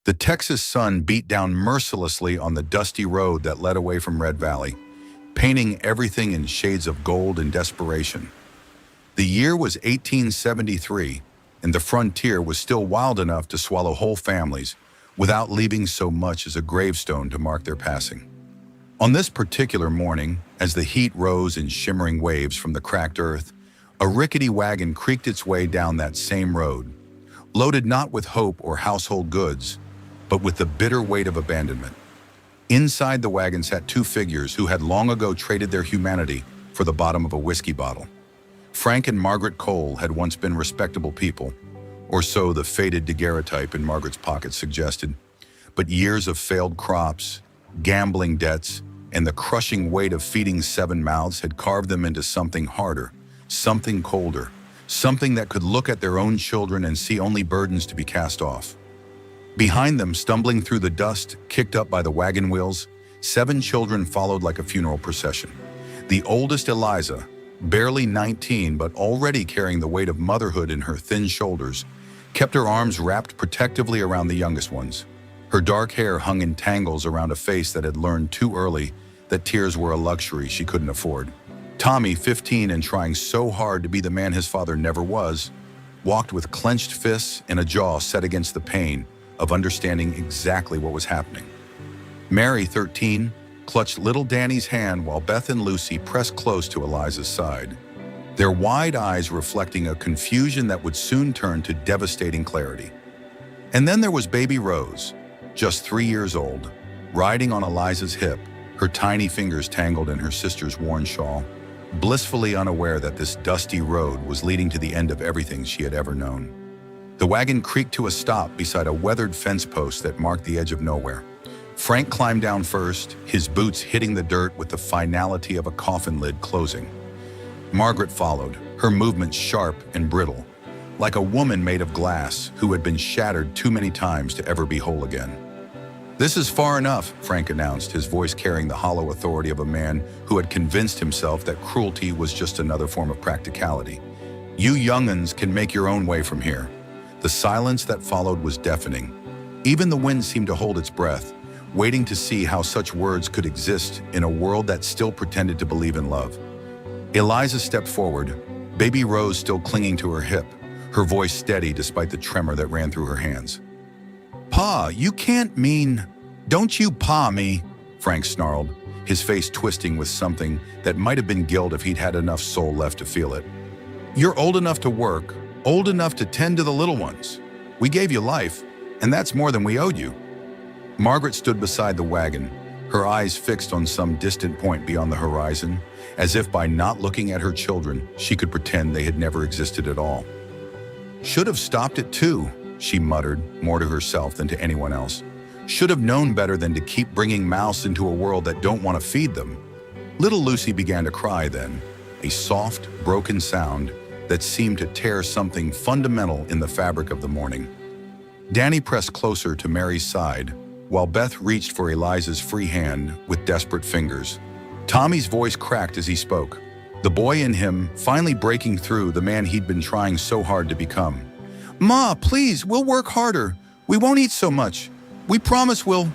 The Texas sun beat down mercilessly on the dusty road that led away from Red Valley, painting everything in shades of gold and desperation. The year was 1873, and the frontier was still wild enough to swallow whole families without leaving so much as a gravestone to mark their passing. On this particular morning, as the heat rose in shimmering waves from the cracked earth, a rickety wagon creaked its way down that same road, loaded not with hope or household goods, but with the bitter weight of abandonment. Inside the wagon sat two figures who had long ago traded their humanity for the bottom of a whiskey bottle. Frank and Margaret Cole had once been respectable people, or so the faded daguerreotype in Margaret's pocket suggested, but years of failed crops, gambling debts, and the crushing weight of feeding 7 mouths had carved them into something harder, something colder, something that could look at their own children and see only burdens to be cast off. Behind them, stumbling through the dust kicked up by the wagon wheels, 7 children followed like a funeral procession. The oldest, Eliza, barely 19 but already carrying the weight of motherhood in her thin shoulders, kept her arms wrapped protectively around the youngest ones. Her dark hair hung in tangles around a face that had learned too early that tears were a luxury she couldn't afford. Tommy, 15 and trying so hard to be the man his father never was, walked with clenched fists and a jaw set against the pain of understanding exactly what was happening. Mary, 13, clutched little Danny's hand while Beth and Lucy pressed close to Eliza's side, their wide eyes reflecting a confusion that would soon turn to devastating clarity. And then there was baby Rose, just 3 years old, riding on Eliza's hip, her tiny fingers tangled in her sister's worn shawl, blissfully unaware that this dusty road was leading to the end of everything she had ever known. The wagon creaked to a stop beside a weathered fence post that marked the edge of nowhere. Frank climbed down first, his boots hitting the dirt with the finality of a coffin lid closing. Margaret followed, her movements sharp and brittle, like a woman made of glass who had been shattered too many times to ever be whole again. "This is far enough," Frank announced, his voice carrying the hollow authority of a man who had convinced himself that cruelty was just another form of practicality. "You young'uns can make your own way from here." The silence that followed was deafening. Even the wind seemed to hold its breath, waiting to see how such words could exist in a world that still pretended to believe in love. Eliza stepped forward, baby Rose still clinging to her hip, her voice steady despite the tremor that ran through her hands. "Pa, you can't mean... Don't you pa me," Frank snarled, his face twisting with something that might have been guilt if he'd had enough soul left to feel it. "You're old enough to work, old enough to tend to the little ones. We gave you life, and that's more than we owed you." Margaret stood beside the wagon, her eyes fixed on some distant point beyond the horizon, as if by not looking at her children, she could pretend they had never existed at all. "Should have stopped it too," she muttered, more to herself than to anyone else. "Should have known better than to keep bringing mouths into a world that don't want to feed them." Little Lucy began to cry then, a soft, broken sound that seemed to tear something fundamental in the fabric of the morning. Danny pressed closer to Mary's side, while Beth reached for Eliza's free hand with desperate fingers. Tommy's voice cracked as he spoke, the boy in him finally breaking through the man he'd been trying so hard to become. "Ma, please, we'll work harder. We won't eat so much. We promise we'll..."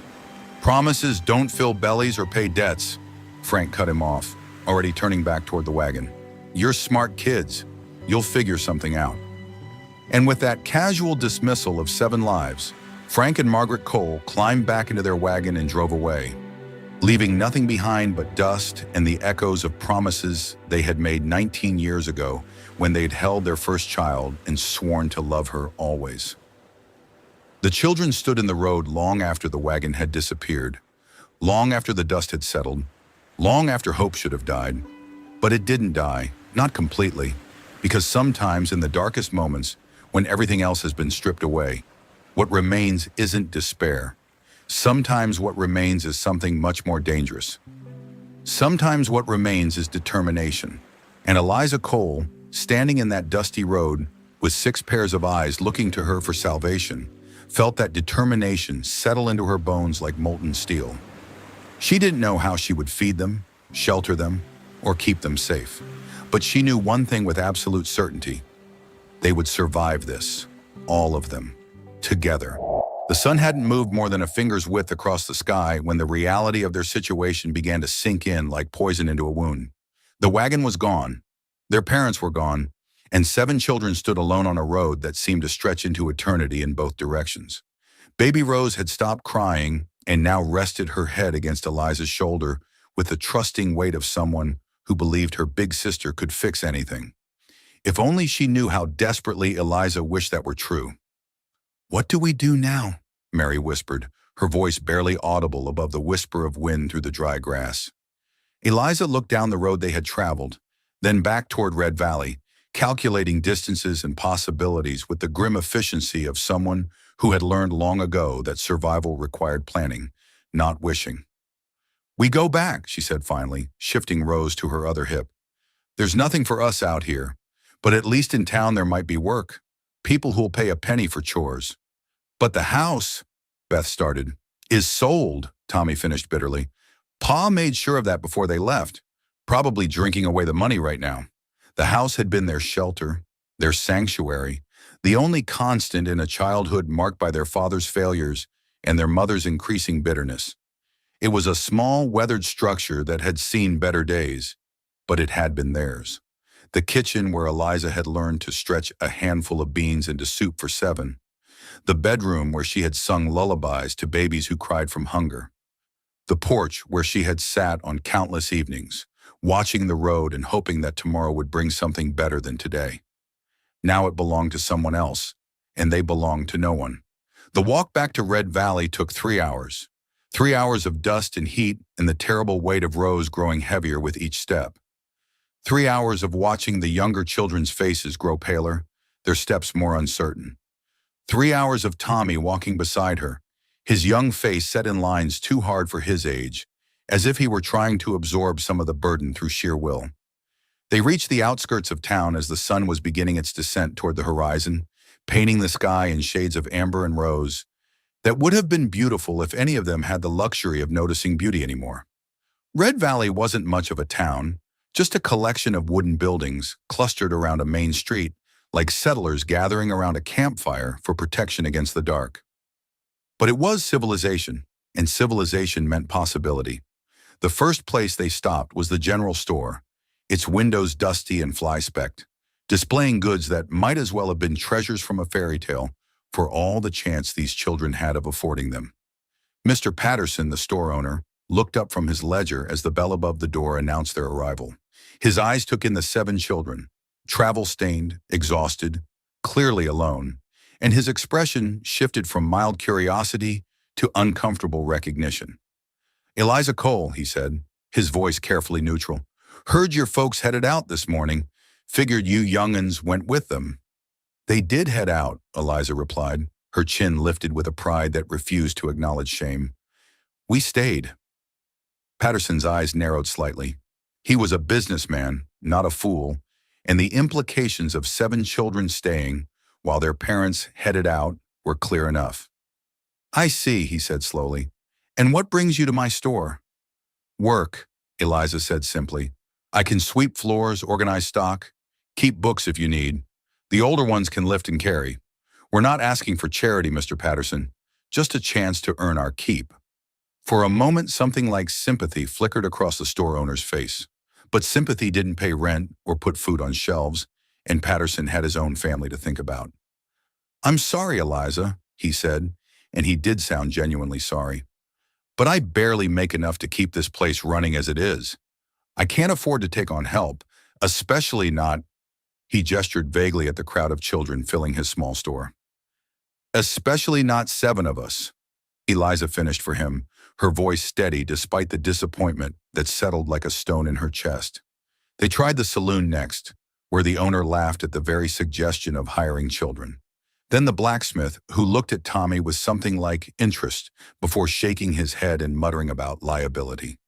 "Promises don't fill bellies or pay debts," Frank cut him off, already turning back toward the wagon. "You're smart kids. You'll figure something out." And with that casual dismissal of 7 lives, Frank and Margaret Cole climbed back into their wagon and drove away, leaving nothing behind but dust and the echoes of promises they had made 19 years ago when they'd held their first child and sworn to love her always. The children stood in the road long after the wagon had disappeared, long after the dust had settled, long after hope should have died. But it didn't die, not completely, because sometimes in the darkest moments, when everything else has been stripped away, what remains isn't despair. Sometimes what remains is something much more dangerous. Sometimes what remains is determination. And Eliza Cole, standing in that dusty road with 6 pairs of eyes looking to her for salvation, felt that determination settle into her bones like molten steel. She didn't know how she would feed them, shelter them, or keep them safe. But she knew one thing with absolute certainty. They would survive this, all of them, together. The sun hadn't moved more than a finger's width across the sky when the reality of their situation began to sink in like poison into a wound. The wagon was gone. Their parents were gone, and 7 children stood alone on a road that seemed to stretch into eternity in both directions. Baby Rose had stopped crying and now rested her head against Eliza's shoulder with the trusting weight of someone who believed her big sister could fix anything. If only she knew how desperately Eliza wished that were true. "What do we do now?" Mary whispered, her voice barely audible above the whisper of wind through the dry grass. Eliza looked down the road they had traveled, then back toward Red Valley, calculating distances and possibilities with the grim efficiency of someone who had learned long ago that survival required planning, not wishing. "We go back," she said finally, shifting Rose to her other hip. "There's nothing for us out here, but at least in town there might be work, people who'll pay a penny for chores." "But the house," Beth started. "Is sold," Tommy finished bitterly. "Pa made sure of that before they left, probably drinking away the money right now." The house had been their shelter, their sanctuary, the only constant in a childhood marked by their father's failures and their mother's increasing bitterness. It was a small, weathered structure that had seen better days, but it had been theirs. The kitchen where Eliza had learned to stretch a handful of beans into soup for 7. The bedroom where she had sung lullabies to babies who cried from hunger. The porch where she had sat on countless evenings, watching the road and hoping that tomorrow would bring something better than today. Now it belonged to someone else, and they belonged to no one. The walk back to Red Valley took 3 hours. 3 hours of dust and heat and the terrible weight of Rose growing heavier with each step. 3 hours of watching the younger children's faces grow paler, their steps more uncertain. 3 hours of Tommy walking beside her, his young face set in lines too hard for his age, as if he were trying to absorb some of the burden through sheer will. They reached the outskirts of town as the sun was beginning its descent toward the horizon, painting the sky in shades of amber and rose that would have been beautiful if any of them had the luxury of noticing beauty anymore. Red Valley wasn't much of a town, just a collection of wooden buildings clustered around a main street, like settlers gathering around a campfire for protection against the dark. But it was civilization, and civilization meant possibility. The first place they stopped was the general store, its windows dusty and fly-specked, displaying goods that might as well have been treasures from a fairy tale for all the chance these children had of affording them. Mr. Patterson, the store owner, looked up from his ledger as the bell above the door announced their arrival. His eyes took in the 7 children, travel-stained, exhausted, clearly alone, and his expression shifted from mild curiosity to uncomfortable recognition. "Eliza Cole," he said, his voice carefully neutral. "Heard your folks headed out this morning. Figured you young'uns went with them." "They did head out," Eliza replied, her chin lifted with a pride that refused to acknowledge shame. "We stayed." Patterson's eyes narrowed slightly. He was a businessman, not a fool, and the implications of 7 children staying while their parents headed out were clear enough. "I see," he said slowly. "And what brings you to my store?" "Work," Eliza said simply. "I can sweep floors, organize stock, keep books if you need. The older ones can lift and carry. We're not asking for charity, Mr. Patterson, just a chance to earn our keep." For a moment, something like sympathy flickered across the store owner's face. But sympathy didn't pay rent or put food on shelves, and Patterson had his own family to think about. "I'm sorry, Eliza," he said, and he did sound genuinely sorry. "But I barely make enough to keep this place running as it is. I can't afford to take on help, especially not—" He gestured vaguely at the crowd of children filling his small store. "Especially not 7 of us," Eliza finished for him, her voice steady despite the disappointment that settled like a stone in her chest. They tried the saloon next, where the owner laughed at the very suggestion of hiring children. Then the blacksmith, who looked at Tommy with something like interest before shaking his head and muttering about liability.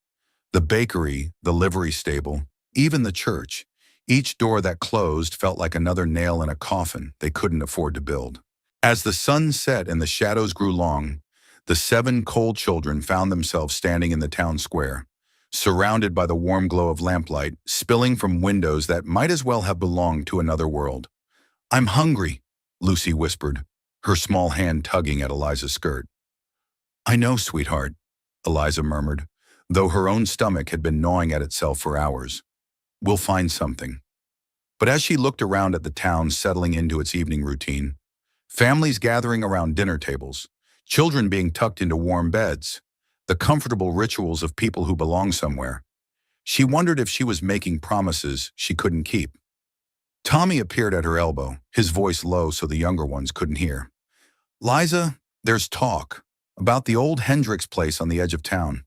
The bakery, the livery stable, even the church, each door that closed felt like another nail in a coffin they couldn't afford to build. As the sun set and the shadows grew long, the 7 cold children found themselves standing in the town square, surrounded by the warm glow of lamplight spilling from windows that might as well have belonged to another world. "I'm hungry," Lucy whispered. her small hand tugging at Eliza's skirt. "I know, sweetheart," Eliza murmured, though her own stomach had been gnawing at itself for hours. "We'll find something." But as she looked around at the town settling into its evening routine, families gathering around dinner tables, children being tucked into warm beds, the comfortable rituals of people who belong somewhere, she wondered if she was making promises she couldn't keep. Tommy appeared at her elbow, his voice low so the younger ones couldn't hear. "Liza, there's talk about the old Hendricks place on the edge of town.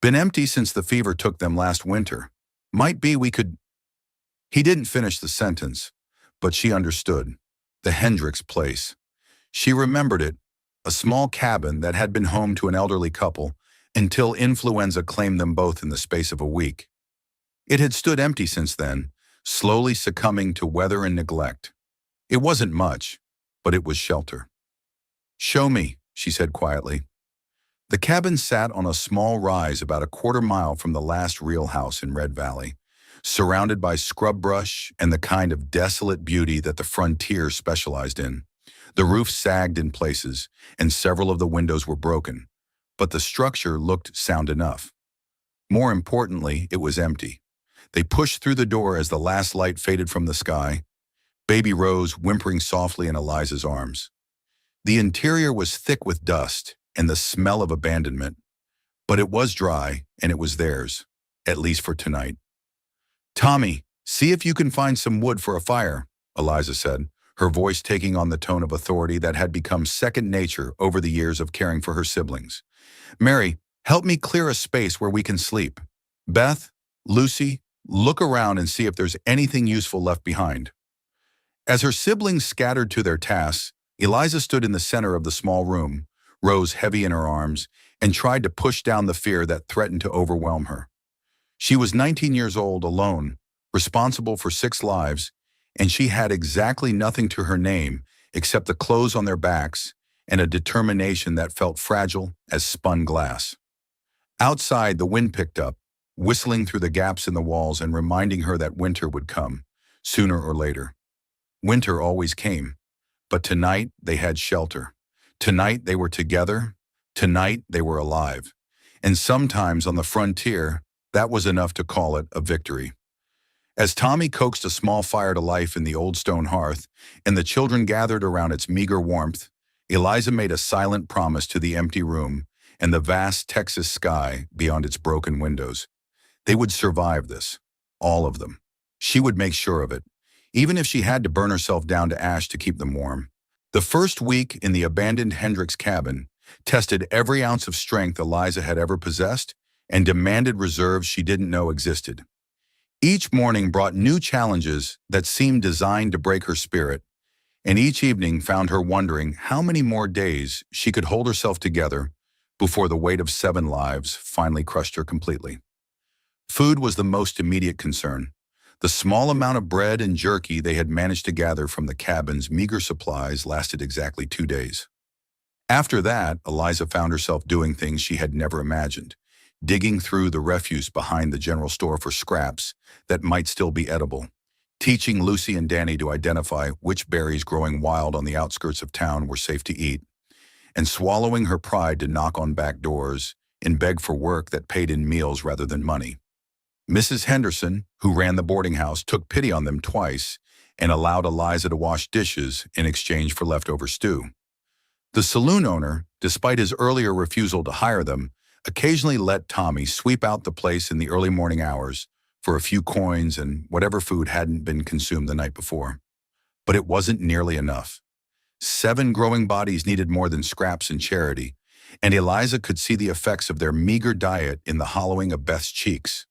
Been empty since the fever took them last winter. Might be we could—" He didn't finish the sentence, but she understood. The Hendricks place. She remembered it, a small cabin that had been home to an elderly couple until influenza claimed them both in the space of a week. It had stood empty since then, slowly succumbing to weather and neglect. It wasn't much, but it was shelter. "Show me," she said quietly. The cabin sat on a small rise about a quarter-mile from the last real house in Red Valley, surrounded by scrub brush and the kind of desolate beauty that the frontier specialized in. The roof sagged in places, and several of the windows were broken, but the structure looked sound enough. More importantly, it was empty. They pushed through the door as the last light faded from the sky, baby Rose whimpering softly in Eliza's arms. The interior was thick with dust and the smell of abandonment, but it was dry and it was theirs, at least for tonight. "Tommy, see if you can find some wood for a fire," Eliza said, her voice taking on the tone of authority that had become second nature over the years of caring for her siblings. "Mary, help me clear a space where we can sleep. Beth, Lucy, look around and see if there's anything useful left behind." As her siblings scattered to their tasks, Eliza stood in the center of the small room, Rose heavy in her arms, and tried to push down the fear that threatened to overwhelm her. She was 19 years old, alone, responsible for 6 lives, and she had exactly nothing to her name except the clothes on their backs and a determination that felt fragile as spun glass. Outside, the wind picked up, whistling through the gaps in the walls and reminding her that winter would come, sooner or later. Winter always came, but tonight they had shelter. Tonight they were together. Tonight they were alive. And sometimes on the frontier, that was enough to call it a victory. As Tommy coaxed a small fire to life in the old stone hearth, and the children gathered around its meager warmth, Eliza made a silent promise to the empty room and the vast Texas sky beyond its broken windows. They would survive this, all of them. She would make sure of it, even if she had to burn herself down to ash to keep them warm. The first week in the abandoned Hendricks cabin tested every ounce of strength Eliza had ever possessed and demanded reserves she didn't know existed. Each morning brought new challenges that seemed designed to break her spirit, and each evening found her wondering how many more days she could hold herself together before the weight of 7 lives finally crushed her completely. Food was the most immediate concern. The small amount of bread and jerky they had managed to gather from the cabin's meager supplies lasted exactly 2 days. After that, Eliza found herself doing things she had never imagined, digging through the refuse behind the general store for scraps that might still be edible, teaching Lucy and Danny to identify which berries growing wild on the outskirts of town were safe to eat, and swallowing her pride to knock on back doors and beg for work that paid in meals rather than money. Mrs. Henderson, who ran the boarding house, took pity on them twice and allowed Eliza to wash dishes in exchange for leftover stew. The saloon owner, despite his earlier refusal to hire them, occasionally let Tommy sweep out the place in the early morning hours for a few coins and whatever food hadn't been consumed the night before. But it wasn't nearly enough. 7 growing bodies needed more than scraps and charity, and Eliza could see the effects of their meager diet in the hollowing of Beth's cheeks,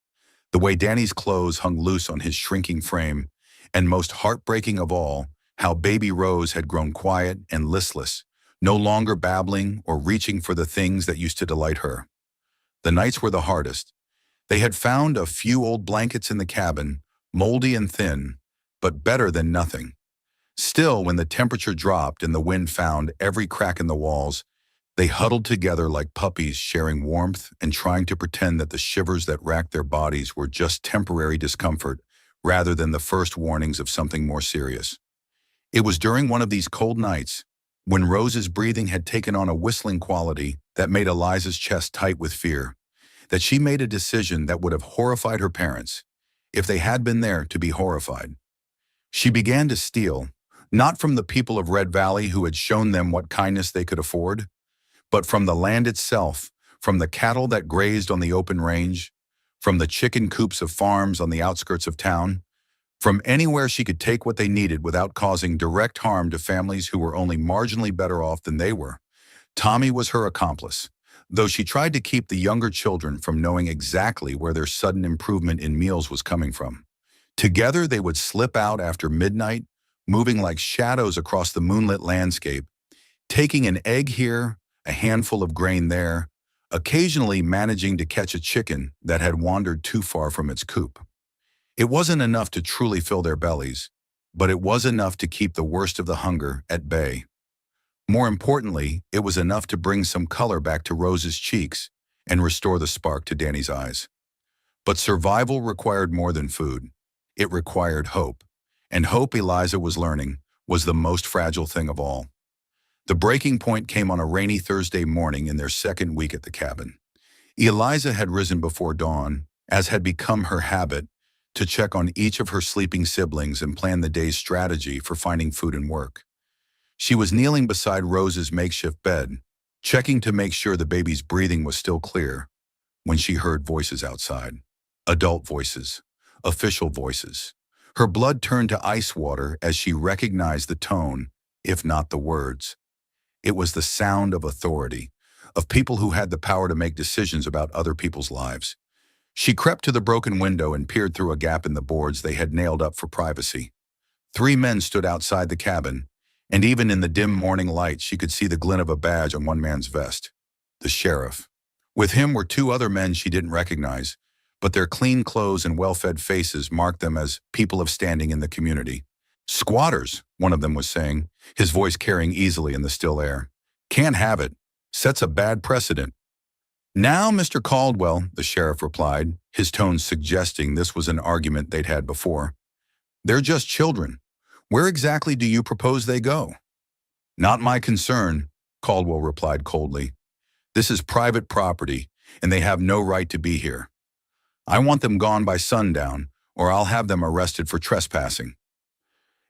the way Danny's clothes hung loose on his shrinking frame, and most heartbreaking of all, how baby Rose had grown quiet and listless, no longer babbling or reaching for the things that used to delight her. The nights were the hardest. They had found a few old blankets in the cabin, moldy and thin, but better than nothing. Still, when the temperature dropped and the wind found every crack in the walls, they huddled together like puppies, sharing warmth and trying to pretend that the shivers that racked their bodies were just temporary discomfort rather than the first warnings of something more serious. It was during one of these cold nights, when Rose's breathing had taken on a whistling quality that made Eliza's chest tight with fear, that she made a decision that would have horrified her parents, if they had been there to be horrified. She began to steal, not from the people of Red Valley who had shown them what kindness they could afford, but from the land itself, from the cattle that grazed on the open range, from the chicken coops of farms on the outskirts of town, from anywhere she could take what they needed without causing direct harm to families who were only marginally better off than they were. Tommy was her accomplice, though she tried to keep the younger children from knowing exactly where their sudden improvement in meals was coming from. Together they would slip out after midnight, moving like shadows across the moonlit landscape, taking an egg here, a handful of grain there, occasionally managing to catch a chicken that had wandered too far from its coop. It wasn't enough to truly fill their bellies, but it was enough to keep the worst of the hunger at bay. More importantly, it was enough to bring some color back to Rose's cheeks and restore the spark to Danny's eyes. But survival required more than food. It required hope. And hope, Eliza was learning, was the most fragile thing of all. The breaking point came on a rainy Thursday morning in their second week at the cabin. Eliza had risen before dawn, as had become her habit, to check on each of her sleeping siblings and plan the day's strategy for finding food and work. She was kneeling beside Rose's makeshift bed, checking to make sure the baby's breathing was still clear, when she heard voices outside. Adult voices, official voices. Her blood turned to ice water as she recognized the tone, if not the words. It was the sound of authority, of people who had the power to make decisions about other people's lives. She crept to the broken window and peered through a gap in the boards they had nailed up for privacy. 3 men stood outside the cabin, and even in the dim morning light she could see the glint of a badge on one man's vest. The sheriff. With him were 2 other men she didn't recognize, but their clean clothes and well-fed faces marked them as people of standing in the community. "Squatters," one of them was saying, his voice carrying easily in the still air. "Can't have it. Sets a bad precedent." "Now, Mr. Caldwell," the sheriff replied, his tone suggesting this was an argument they'd had before. "They're just children. Where exactly do you propose they go?" "Not my concern," Caldwell replied coldly. "This is private property, and they have no right to be here. I want them gone by sundown, or I'll have them arrested for trespassing."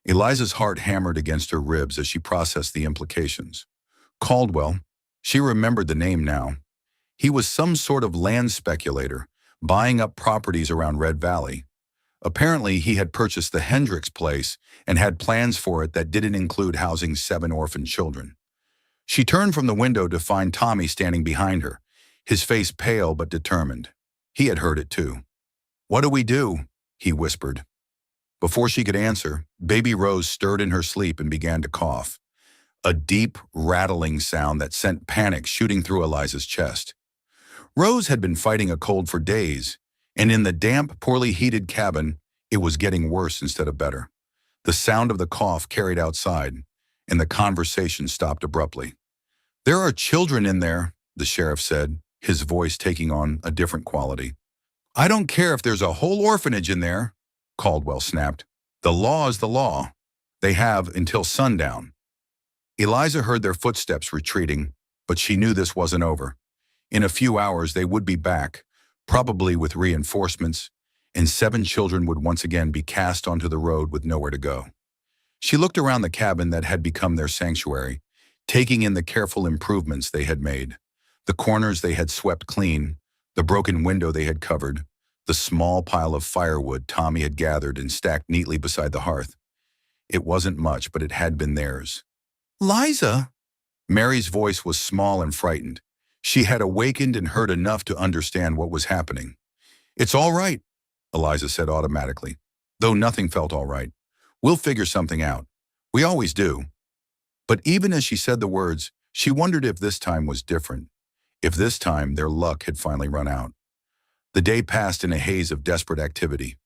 Eliza's heart hammered against her ribs as she processed the implications. Caldwell, she remembered the name now. He was some sort of land speculator, buying up properties around Red Valley. Apparently, he had purchased the Hendricks place and had plans for it that didn't include housing 7 orphan children. She turned from the window to find Tommy standing behind her, his face pale but determined. He had heard it too. "What do we do?" he whispered. Before she could answer, baby Rose stirred in her sleep and began to cough, a deep, rattling sound that sent panic shooting through Eliza's chest. Rose had been fighting a cold for days, and in the damp, poorly heated cabin, it was getting worse instead of better. The sound of the cough carried outside, and the conversation stopped abruptly. "There are children in there," the sheriff said, his voice taking on a different quality. "I don't care if there's a whole orphanage in there," Caldwell snapped. "The law is the law. They have until sundown." Eliza heard their footsteps retreating, but she knew this wasn't over. In a few hours they would be back, probably with reinforcements, and 7 children would once again be cast onto the road with nowhere to go. She looked around the cabin that had become their sanctuary, taking in the careful improvements they had made. The corners they had swept clean, the broken window they had covered, the small pile of firewood Tommy had gathered and stacked neatly beside the hearth. It wasn't much, but it had been theirs. "Liza!" Mary's voice was small and frightened. She had awakened and heard enough to understand what was happening. "It's all right," Eliza said automatically, though nothing felt all right. "We'll figure something out. We always do." But even as she said the words, she wondered if this time was different, if this time their luck had finally run out. The day passed in a haze of desperate activity.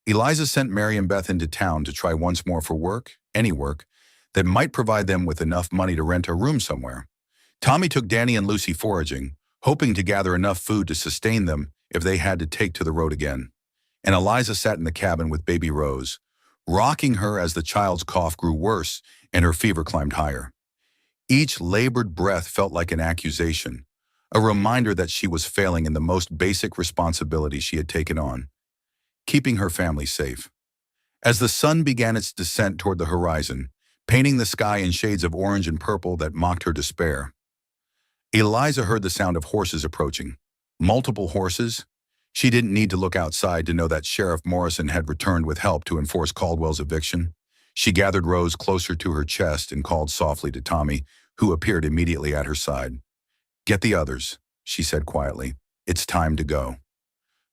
Eliza sent Mary and Beth into town to try once more for work, any work, that might provide them with enough money to rent a room somewhere. Tommy took Danny and Lucy foraging, hoping to gather enough food to sustain them if they had to take to the road again. And Eliza sat in the cabin with baby Rose, rocking her as the child's cough grew worse and her fever climbed higher. Each labored breath felt like an accusation, a reminder that she was failing in the most basic responsibility she had taken on, keeping her family safe. As the sun began its descent toward the horizon, painting the sky in shades of orange and purple that mocked her despair, Eliza heard the sound of horses approaching. Multiple horses? She didn't need to look outside to know that Sheriff Morrison had returned with help to enforce Caldwell's eviction. She gathered Rose closer to her chest and called softly to Tommy, who appeared immediately at her side. "Get the others," she said quietly. "It's time to go."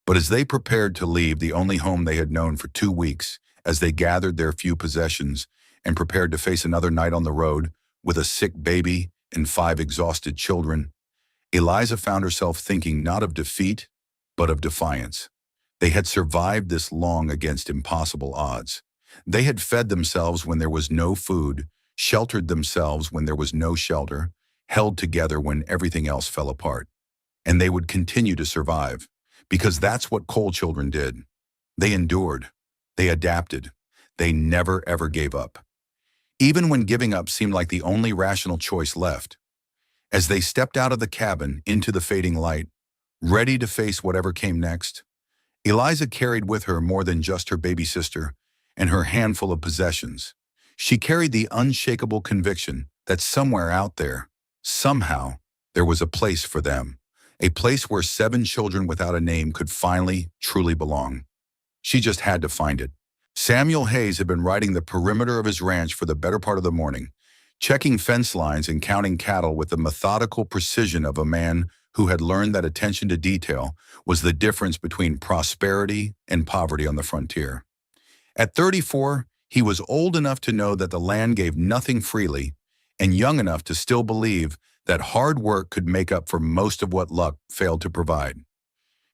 But as they prepared to leave the only home they had known for 2 weeks, as they gathered their few possessions and prepared to face another night on the road with a sick baby and 5 exhausted children, Eliza found herself thinking not of defeat, but of defiance. They had survived this long against impossible odds. They had fed themselves when there was no food, sheltered themselves when there was no shelter, held together when everything else fell apart. And they would continue to survive, because that's what coal children did. They endured. They adapted. They never ever gave up. Even when giving up seemed like the only rational choice left. As they stepped out of the cabin into the fading light, ready to face whatever came next, Eliza carried with her more than just her baby sister and her handful of possessions. She carried the unshakable conviction that somewhere out there, somehow, there was a place for them, a place where 7 children without a name could finally, truly belong. She just had to find it. Samuel Hayes had been riding the perimeter of his ranch for the better part of the morning, checking fence lines and counting cattle with the methodical precision of a man who had learned that attention to detail was the difference between prosperity and poverty on the frontier. At 34, he was old enough to know that the land gave nothing freely, and young enough to still believe that hard work could make up for most of what luck failed to provide.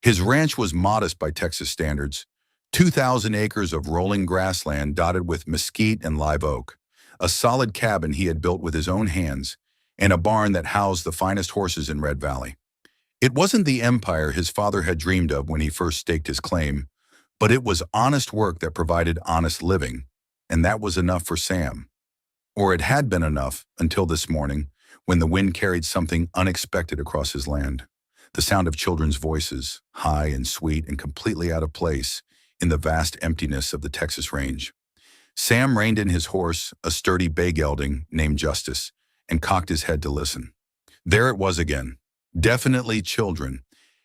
His ranch was modest by Texas standards, 2,000 acres of rolling grassland dotted with mesquite and live oak, a solid cabin he had built with his own hands, and a barn that housed the finest horses in Red Valley. It wasn't the empire his father had dreamed of when he first staked his claim, but it was honest work that provided honest living, and that was enough for Sam. Or it had been enough until this morning, when the wind carried something unexpected across his land. The sound of children's voices, high and sweet and completely out of place in the vast emptiness of the Texas range. Sam reined in his horse, a sturdy bay gelding named Justice, and cocked his head to listen. There it was again, definitely children,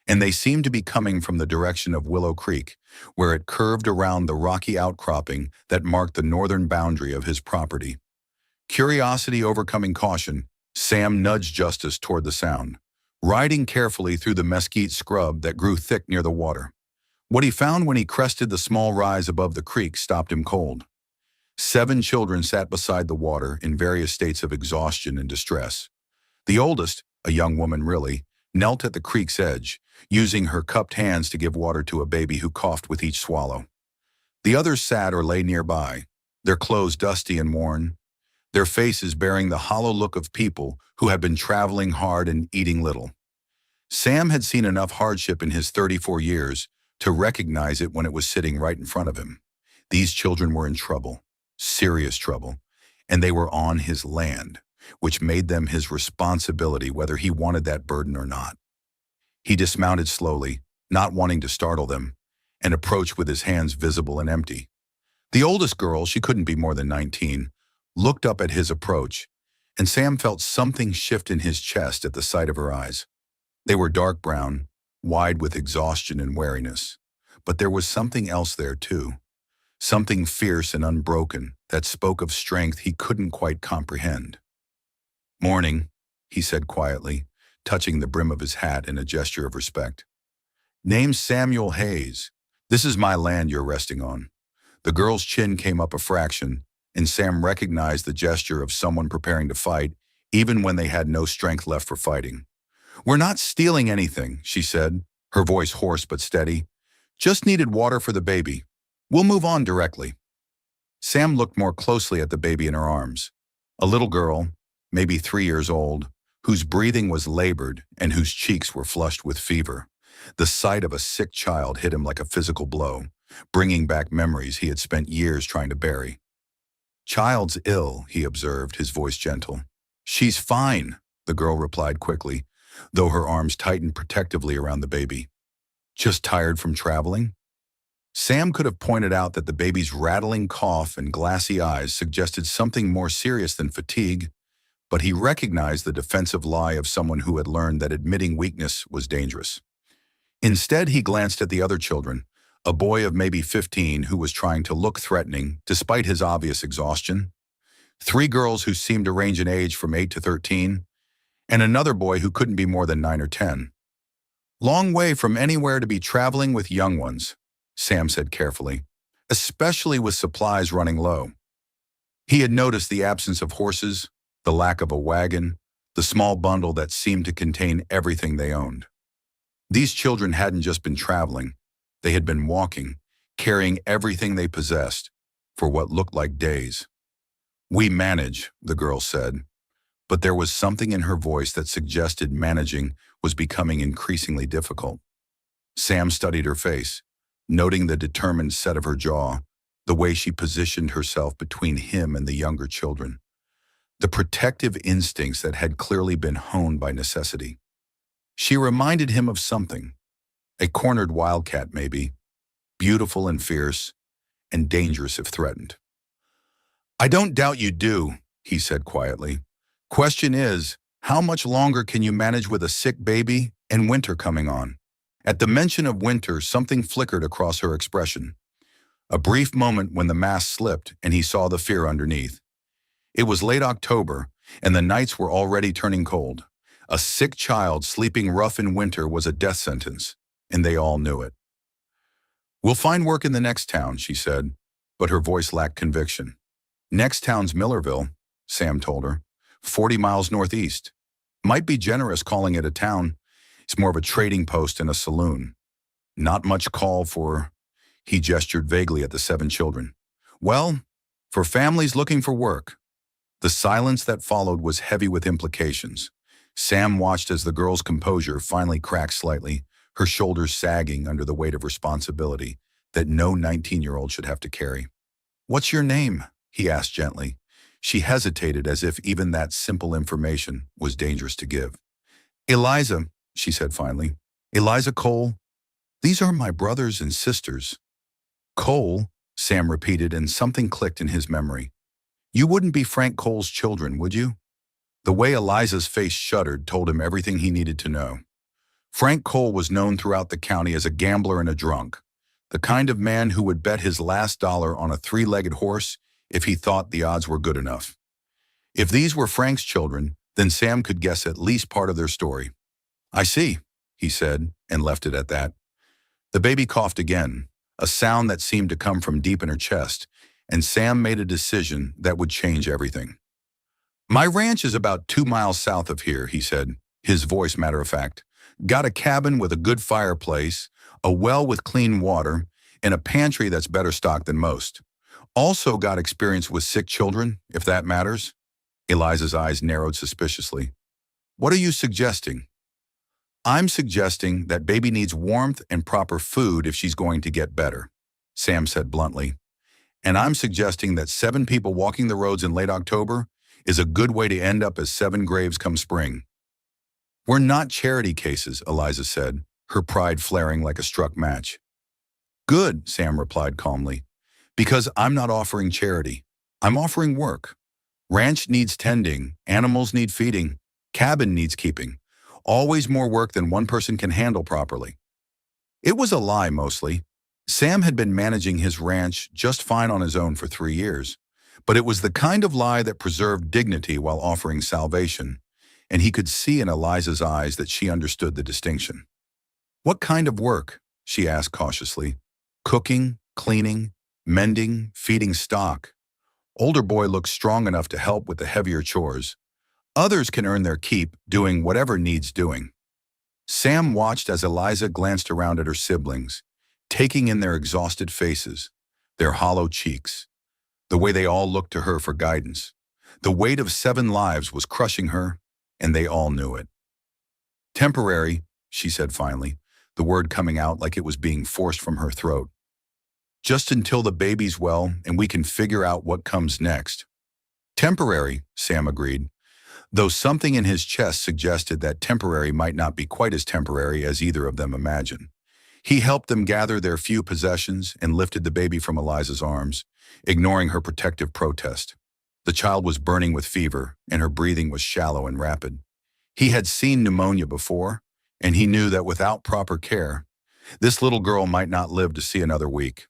and they seemed to be coming from the direction of Willow Creek, where it curved around the rocky outcropping that marked the northern boundary of his property. Curiosity overcoming caution, Sam nudged Justice toward the sound, riding carefully through the mesquite scrub that grew thick near the water. What he found when he crested the small rise above the creek stopped him cold. 7 children sat beside the water in various states of exhaustion and distress. The oldest, a young woman really, knelt at the creek's edge, using her cupped hands to give water to a baby who coughed with each swallow. The others sat or lay nearby, their clothes dusty and worn, their faces bearing the hollow look of people who had been traveling hard and eating little. Sam had seen enough hardship in his 34 years to recognize it when it was sitting right in front of him. These children were in trouble, serious trouble, and they were on his land, which made them his responsibility whether he wanted that burden or not. He dismounted slowly, not wanting to startle them, and approached with his hands visible and empty. The oldest girl, she couldn't be more than 19, looked up at his approach, and Sam felt something shift in his chest at the sight of her eyes. They were dark brown, wide with exhaustion and weariness, but there was something else there too. Something fierce and unbroken that spoke of strength he couldn't quite comprehend. "Morning," he said quietly, touching the brim of his hat in a gesture of respect. "Name's Samuel Hayes. This is my land you're resting on." The girl's chin came up a fraction, and Sam recognized the gesture of someone preparing to fight, even when they had no strength left for fighting. "We're not stealing anything," she said, her voice hoarse but steady. "Just needed water for the baby. We'll move on directly." Sam looked more closely at the baby in her arms. A little girl, maybe 3 years old, whose breathing was labored and whose cheeks were flushed with fever. The sight of a sick child hit him like a physical blow, bringing back memories he had spent years trying to bury. "Child's ill," he observed, his voice gentle. She's fine, the girl replied quickly, though her arms tightened protectively around the baby. Just tired from traveling? Sam could have pointed out that the baby's rattling cough and glassy eyes suggested something more serious than fatigue, but he recognized the defensive lie of someone who had learned that admitting weakness was dangerous. Instead, he glanced at the other children, a boy of maybe 15 who was trying to look threatening despite his obvious exhaustion, three girls who seemed to range in age from 8 to 13, and another boy who couldn't be more than 9 or 10. Long way from anywhere to be traveling with young ones, Sam said carefully, especially with supplies running low. He had noticed the absence of horses, the lack of a wagon, the small bundle that seemed to contain everything they owned. These children hadn't just been traveling, they had been walking, carrying everything they possessed, for what looked like days. "We manage," the girl said, but there was something in her voice that suggested managing was becoming increasingly difficult. Sam studied her face, noting the determined set of her jaw, the way she positioned herself between him and the younger children, the protective instincts that had clearly been honed by necessity. She reminded him of something, a cornered wildcat maybe, beautiful and fierce, and dangerous if threatened. "I don't doubt you do," he said quietly. "Question is, how much longer can you manage with a sick baby and winter coming on?" At the mention of winter, something flickered across her expression. A brief moment when the mask slipped and he saw the fear underneath. It was late October, and the nights were already turning cold. A sick child sleeping rough in winter was a death sentence, and they all knew it. "We'll find work in the next town," she said, but her voice lacked conviction. "Next town's Millerville," Sam told her, 40 miles northeast. Might be generous calling it a town. It's more of a trading post and a saloon. Not much call for," he gestured vaguely at the 7 children. "Well, for families looking for work." The silence that followed was heavy with implications. Sam watched as the girl's composure finally cracked slightly, her shoulders sagging under the weight of responsibility that no 19-year-old should have to carry. "What's your name?" he asked gently. She hesitated as if even that simple information was dangerous to give. "Eliza," she said finally. "Eliza Cole. These are my brothers and sisters." "Cole," Sam repeated, and something clicked in his memory. "You wouldn't be Frank Cole's children, would you?" The way Eliza's face shuddered told him everything he needed to know. Frank Cole was known throughout the county as a gambler and a drunk, the kind of man who would bet his last dollar on a 3-legged horse if he thought the odds were good enough. If these were Frank's children, then Sam could guess at least part of their story. "I see," he said, and left it at that. The baby coughed again, a sound that seemed to come from deep in her chest, and Sam made a decision that would change everything. "My ranch is about 2 miles south of here," he said, his voice matter-of-fact. "Got a cabin with a good fireplace, a well with clean water, and a pantry that's better stocked than most. Also got experience with sick children, if that matters." Eliza's eyes narrowed suspiciously. "What are you suggesting?" "I'm suggesting that baby needs warmth and proper food if she's going to get better," Sam said bluntly. "And I'm suggesting that 7 people walking the roads in late October is a good way to end up as 7 graves come spring." "We're not charity cases," Eliza said, her pride flaring like a struck match. "Good," Sam replied calmly, "because I'm not offering charity. I'm offering work. Ranch needs tending, animals need feeding, cabin needs keeping. Always more work than one person can handle properly." It was a lie mostly. Sam had been managing his ranch just fine on his own for 3 years, but it was the kind of lie that preserved dignity while offering salvation, and he could see in Eliza's eyes that she understood the distinction. "What kind of work?" she asked cautiously. "Cooking, cleaning, mending, feeding stock." Older boy looked strong enough to help with the heavier chores. Others can earn their keep doing whatever needs doing. Sam watched as Eliza glanced around at her siblings, taking in their exhausted faces, their hollow cheeks, the way they all looked to her for guidance. The weight of 7 lives was crushing her, and they all knew it. "Temporary," she said finally, the word coming out like it was being forced from her throat. "Just until the baby's well and we can figure out what comes next." "Temporary," Sam agreed. though something in his chest suggested that temporary might not be quite as temporary as either of them imagined. He helped them gather their few possessions and lifted the baby from Eliza's arms, ignoring her protective protest. The child was burning with fever, and her breathing was shallow and rapid. He had seen pneumonia before, and he knew that without proper care, this little girl might not live to see another week.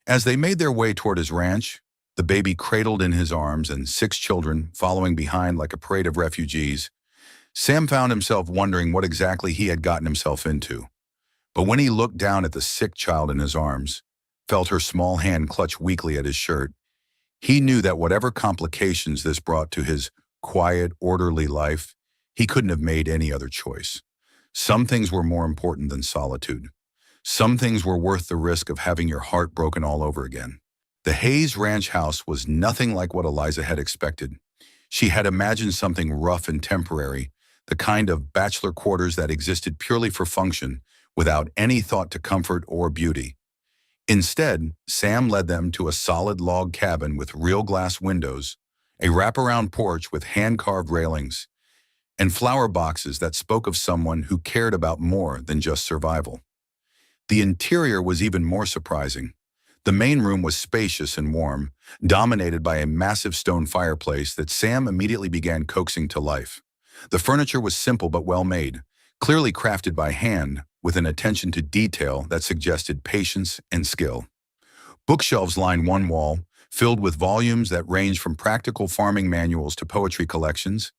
As they made their way toward his ranch, the baby cradled in his arms and 6 children following behind like a parade of refugees, Sam found himself wondering what exactly he had gotten himself into. But when he looked down at the sick child in his arms, felt her small hand clutch weakly at his shirt, he knew that whatever complications this brought to his quiet, orderly life, he couldn't have made any other choice. Some things were more important than solitude. Some things were worth the risk of having your heart broken all over again. The Hayes Ranch house was nothing like what Eliza had expected. She had imagined something rough and temporary, the kind of bachelor quarters that existed purely for function, without any thought to comfort or beauty. Instead, Sam led them to a solid log cabin with real glass windows, a wraparound porch with hand-carved railings, and flower boxes that spoke of someone who cared about more than just survival. The interior was even more surprising. The main room was spacious and warm, dominated by a massive stone fireplace that Sam immediately began coaxing to life. The furniture was simple but well-made, clearly crafted by hand, with an attention to detail that suggested patience and skill. Bookshelves lined one wall, filled with volumes that ranged from practical farming manuals to poetry collections,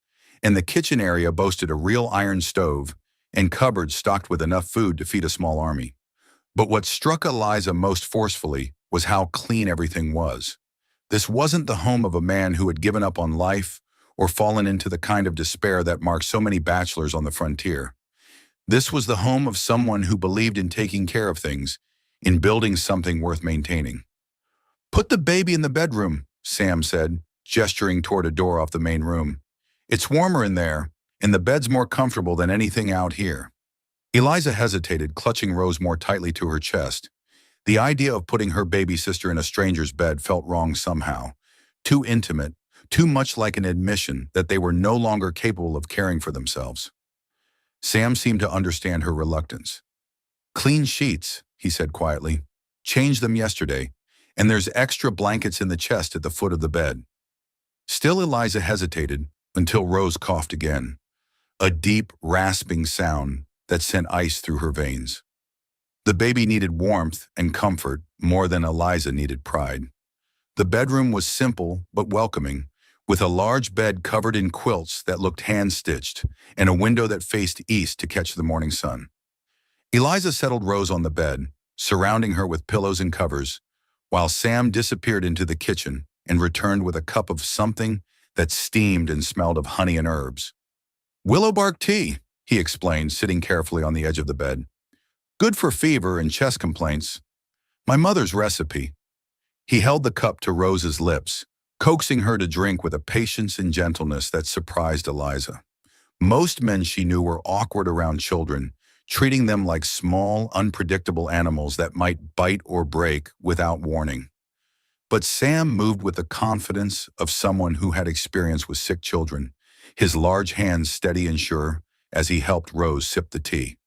and the kitchen area boasted a real iron stove and cupboards stocked with enough food to feed a small army. But what struck Eliza most forcefully was how clean everything was. This wasn't the home of a man who had given up on life or fallen into the kind of despair that marked so many bachelors on the frontier. This was the home of someone who believed in taking care of things, in building something worth maintaining. "Put the baby in the bedroom," Sam said, gesturing toward a door off the main room. "It's warmer in there, and the bed's more comfortable than anything out here." Eliza hesitated, clutching Rose more tightly to her chest. The idea of putting her baby sister in a stranger's bed felt wrong somehow. Too intimate, too much like an admission that they were no longer capable of caring for themselves. Sam seemed to understand her reluctance. "Clean sheets," he said quietly. "Changed them yesterday, and there's extra blankets in the chest at the foot of the bed." Still Eliza hesitated until Rose coughed again, a deep, rasping sound that sent ice through her veins. The baby needed warmth and comfort more than Eliza needed pride. The bedroom was simple but welcoming, with a large bed covered in quilts that looked hand-stitched and a window that faced east to catch the morning sun. Eliza settled Rose on the bed, surrounding her with pillows and covers, while Sam disappeared into the kitchen and returned with a cup of something that steamed and smelled of honey and herbs. "Willow bark tea," he explained, sitting carefully on the edge of the bed. "Good for fever and chest complaints. My mother's recipe." He held the cup to Rose's lips, coaxing her to drink with a patience and gentleness that surprised Eliza. Most men she knew were awkward around children, treating them like small, unpredictable animals that might bite or break without warning. But Sam moved with the confidence of someone who had experience with sick children, his large hands steady and sure as he helped Rose sip the tea.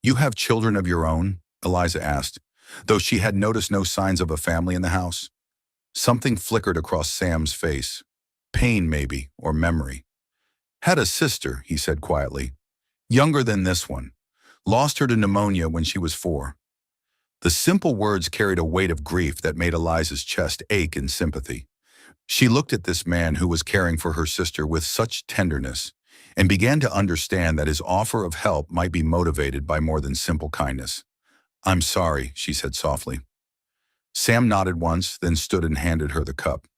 "You have children of your own?" Eliza asked, though she had noticed no signs of a family in the house. Something flickered across Sam's face. Pain, maybe, or memory. "Had a sister," he said quietly. "Younger than this one. Lost her to pneumonia when she was 4. The simple words carried a weight of grief that made Eliza's chest ache in sympathy. She looked at this man who was caring for her sister with such tenderness and began to understand that his offer of help might be motivated by more than simple kindness. "I'm sorry," she said softly. Sam nodded once, then stood and handed her the cup.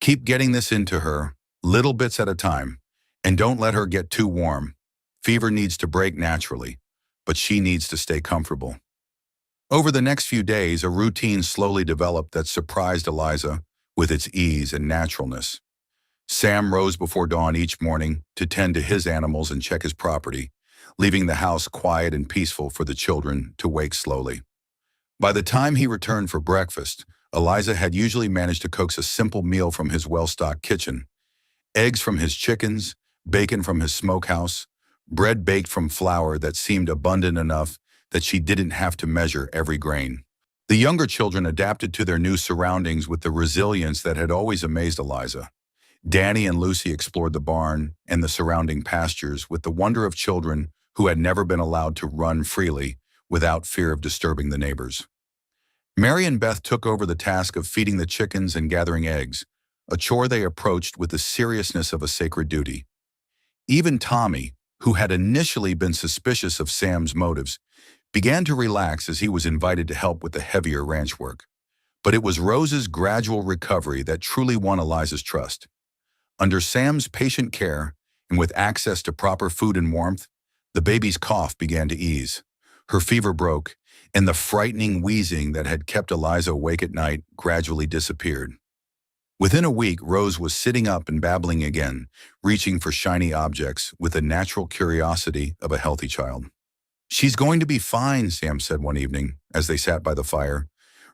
"Keep getting this into her, little bits at a time, and don't let her get too warm. Fever needs to break naturally, but she needs to stay comfortable." Over the next few days, a routine slowly developed that surprised Eliza with its ease and naturalness. Sam rose before dawn each morning to tend to his animals and check his property, leaving the house quiet and peaceful for the children to wake slowly. By the time he returned for breakfast, Eliza had usually managed to coax a simple meal from his well-stocked kitchen: eggs from his chickens, bacon from his smokehouse, bread baked from flour that seemed abundant enough that she didn't have to measure every grain. The younger children adapted to their new surroundings with the resilience that had always amazed Eliza. Danny and Lucy explored the barn and the surrounding pastures with the wonder of children who had never been allowed to run freely without fear of disturbing the neighbors. Mary and Beth took over the task of feeding the chickens and gathering eggs, a chore they approached with the seriousness of a sacred duty. Even Tommy, who had initially been suspicious of Sam's motives, began to relax as he was invited to help with the heavier ranch work. But it was Rose's gradual recovery that truly won Eliza's trust. Under Sam's patient care, and with access to proper food and warmth, the baby's cough began to ease. Her fever broke, and the frightening wheezing that had kept Eliza awake at night gradually disappeared. Within a week, Rose was sitting up and babbling again, reaching for shiny objects with the natural curiosity of a healthy child. "She's going to be fine," Sam said one evening, as they sat by the fire,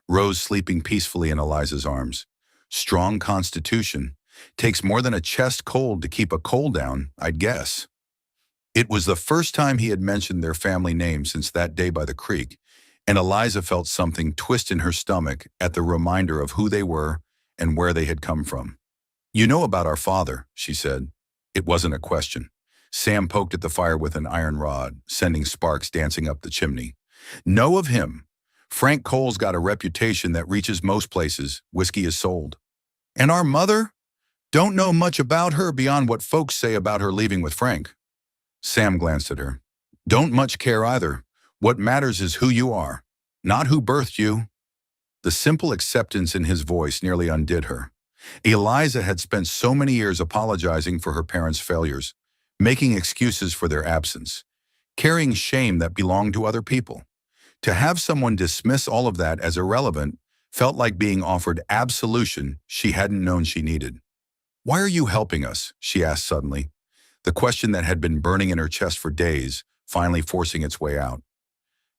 Rose sleeping peacefully in Eliza's arms. "Strong constitution. Takes more than a chest cold to keep a cold down, I'd guess." It was the first time he had mentioned their family name since that day by the creek, and Eliza felt something twist in her stomach at the reminder of who they were and where they had come from. "You know about our father," she said. It wasn't a question. Sam poked at the fire with an iron rod, sending sparks dancing up the chimney. "Know of him. Frank Cole's got a reputation that reaches most places whiskey is sold. And our mother? Don't know much about her beyond what folks say about her leaving with Frank." Sam glanced at her. "Don't much care either. What matters is who you are, not who birthed you." The simple acceptance in his voice nearly undid her. Eliza had spent so many years apologizing for her parents' failures, making excuses for their absence, carrying shame that belonged to other people. To have someone dismiss all of that as irrelevant felt like being offered absolution she hadn't known she needed. "Why are you helping us?" she asked suddenly, the question that had been burning in her chest for days, finally forcing its way out.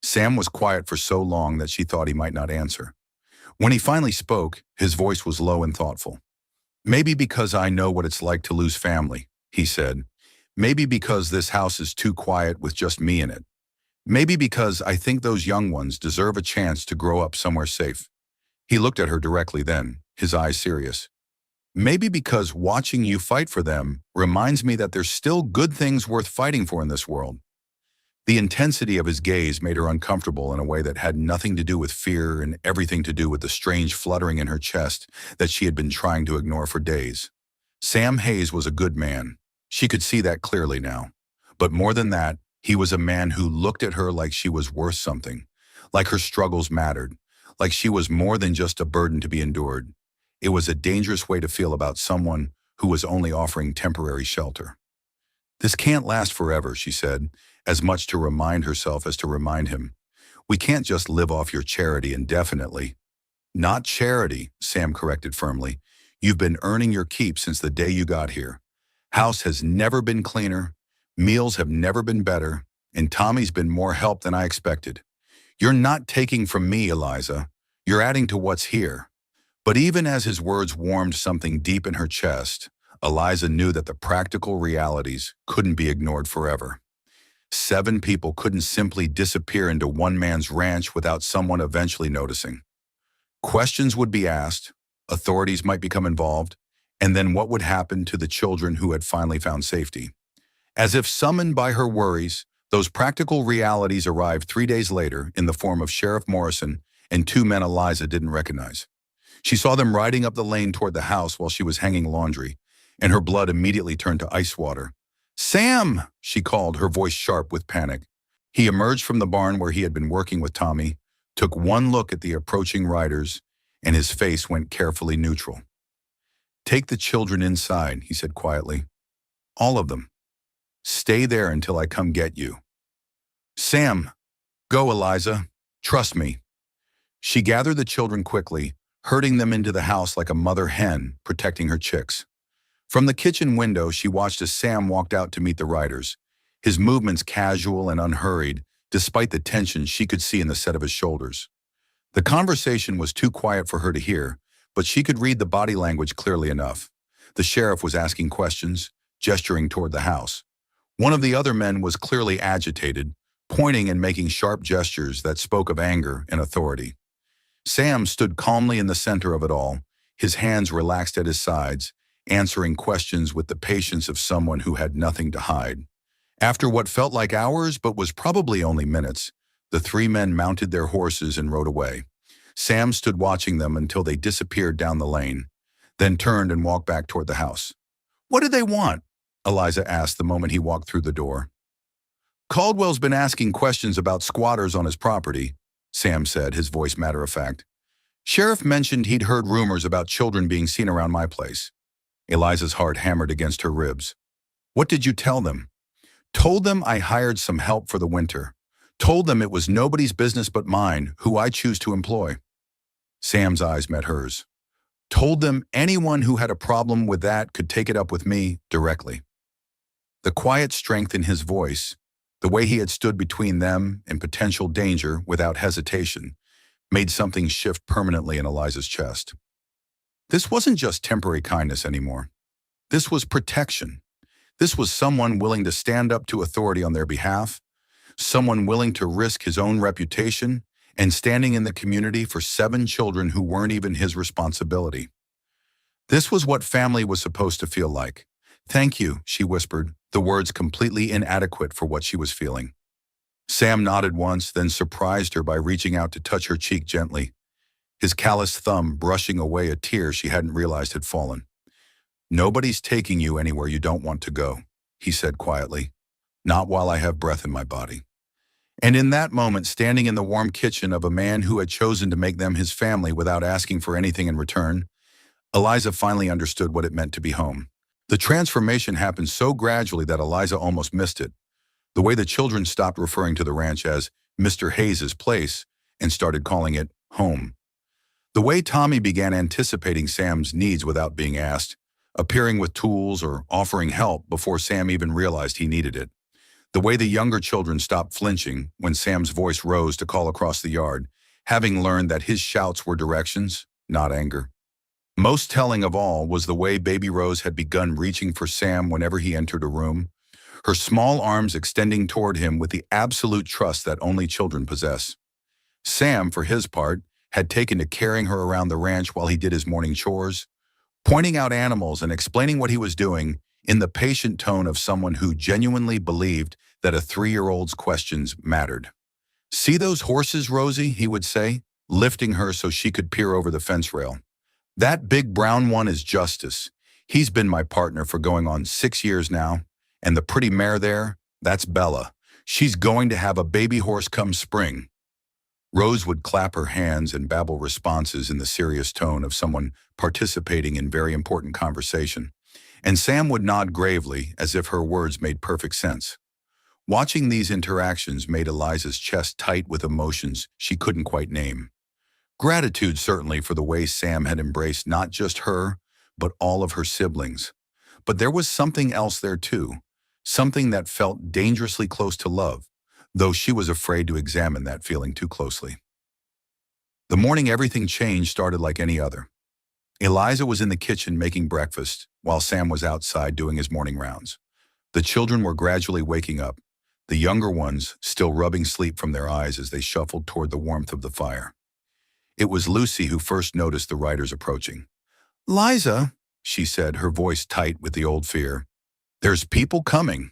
Sam was quiet for so long that she thought he might not answer. When he finally spoke, his voice was low and thoughtful. "Maybe because I know what it's like to lose family," he said. "Maybe because this house is too quiet with just me in it. Maybe because I think those young ones deserve a chance to grow up somewhere safe." He looked at her directly then, his eyes serious. "Maybe because watching you fight for them reminds me that there's still good things worth fighting for in this world." The intensity of his gaze made her uncomfortable in a way that had nothing to do with fear and everything to do with the strange fluttering in her chest that she had been trying to ignore for days. Sam Hayes was a good man. She could see that clearly now. But more than that, he was a man who looked at her like she was worth something, like her struggles mattered, like she was more than just a burden to be endured. It was a dangerous way to feel about someone who was only offering temporary shelter. "This can't last forever," she said, as much to remind herself as to remind him. "We can't just live off your charity indefinitely." "Not charity," Sam corrected firmly. "You've been earning your keep since the day you got here. House has never been cleaner, meals have never been better, and Tommy's been more help than I expected. You're not taking from me, Eliza. You're adding to what's here." But even as his words warmed something deep in her chest, Eliza knew that the practical realities couldn't be ignored forever. 7 people couldn't simply disappear into one man's ranch without someone eventually noticing. Questions would be asked, authorities might become involved, and then what would happen to the children who had finally found safety? As if summoned by her worries, those practical realities arrived 3 days later in the form of Sheriff Morrison and 2 men Eliza didn't recognize. She saw them riding up the lane toward the house while she was hanging laundry, and her blood immediately turned to ice water. "Sam!" she called, her voice sharp with panic. He emerged from the barn where he had been working with Tommy, took one look at the approaching riders, and his face went carefully neutral. "Take the children inside," he said quietly. "All of them. Stay there until I come get you." "Sam, go, Eliza. Trust me." She gathered the children quickly, herding them into the house like a mother hen protecting her chicks. From the kitchen window, she watched as Sam walked out to meet the riders, his movements casual and unhurried, despite the tension she could see in the set of his shoulders. The conversation was too quiet for her to hear, but she could read the body language clearly enough. The sheriff was asking questions, gesturing toward the house. One of the other men was clearly agitated, pointing and making sharp gestures that spoke of anger and authority. Sam stood calmly in the center of it all, his hands relaxed at his sides, answering questions with the patience of someone who had nothing to hide. After what felt like hours but was probably only minutes, the three men mounted their horses and rode away. Sam stood watching them until they disappeared down the lane, then turned and walked back toward the house. "What did they want?" Eliza asked the moment he walked through the door. "Caldwell's been asking questions about squatters on his property," Sam said, his voice matter-of-fact. "Sheriff mentioned he'd heard rumors about children being seen around my place." Eliza's heart hammered against her ribs. "What did you tell them?" "Told them I hired some help for the winter. Told them it was nobody's business but mine, who I choose to employ." Sam's eyes met hers. "Told them anyone who had a problem with that could take it up with me directly." The quiet strength in his voice, the way he had stood between them and potential danger without hesitation, made something shift permanently in Eliza's chest. This wasn't just temporary kindness anymore. This was protection. This was someone willing to stand up to authority on their behalf, someone willing to risk his own reputation and standing in the community for 7 children who weren't even his responsibility. This was what family was supposed to feel like. "Thank you," she whispered, the words completely inadequate for what she was feeling. Sam nodded once, then surprised her by reaching out to touch her cheek gently, his calloused thumb brushing away a tear she hadn't realized had fallen. "Nobody's taking you anywhere you don't want to go," he said quietly. "Not while I have breath in my body." And in that moment, standing in the warm kitchen of a man who had chosen to make them his family without asking for anything in return, Eliza finally understood what it meant to be home. The transformation happened so gradually that Eliza almost missed it. The way the children stopped referring to the ranch as Mr. Hayes's place and started calling it home. The way Tommy began anticipating Sam's needs without being asked, appearing with tools or offering help before Sam even realized he needed it. The way the younger children stopped flinching when Sam's voice rose to call across the yard, having learned that his shouts were directions, not anger. Most telling of all was the way Baby Rose had begun reaching for Sam whenever he entered a room, her small arms extending toward him with the absolute trust that only children possess. Sam, for his part, had taken to carrying her around the ranch while he did his morning chores, pointing out animals and explaining what he was doing in the patient tone of someone who genuinely believed that a 3-year-old's questions mattered. "See those horses, Rosie?" he would say, lifting her so she could peer over the fence rail. "That big brown one is Justice. He's been my partner for going on 6 years now. And the pretty mare there, that's Bella. She's going to have a baby horse come spring." Rose would clap her hands and babble responses in the serious tone of someone participating in very important conversation, and Sam would nod gravely as if her words made perfect sense. Watching these interactions made Eliza's chest tight with emotions she couldn't quite name. Gratitude certainly for the way Sam had embraced not just her, but all of her siblings. But there was something else there too, something that felt dangerously close to love, though she was afraid to examine that feeling too closely. The morning everything changed started like any other. Eliza was in the kitchen making breakfast, while Sam was outside doing his morning rounds. The children were gradually waking up, the younger ones still rubbing sleep from their eyes as they shuffled toward the warmth of the fire. It was Lucy who first noticed the riders approaching. "Liza," she said, her voice tight with the old fear, "there's people coming."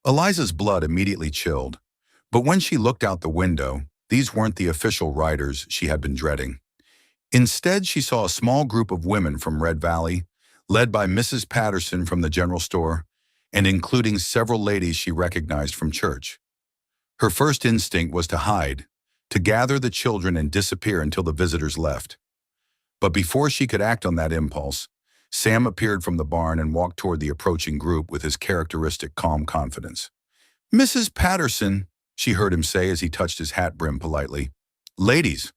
Eliza's blood immediately chilled, but when she looked out the window, these weren't the official riders she had been dreading. Instead, she saw a small group of women from Red Valley, led by Mrs. Patterson from the general store, and including several ladies she recognized from church. Her first instinct was to hide, to gather the children and disappear until the visitors left. But before she could act on that impulse, Sam appeared from the barn and walked toward the approaching group with his characteristic calm confidence. "Mrs. Patterson," she heard him say as he touched his hat brim politely. "Ladies,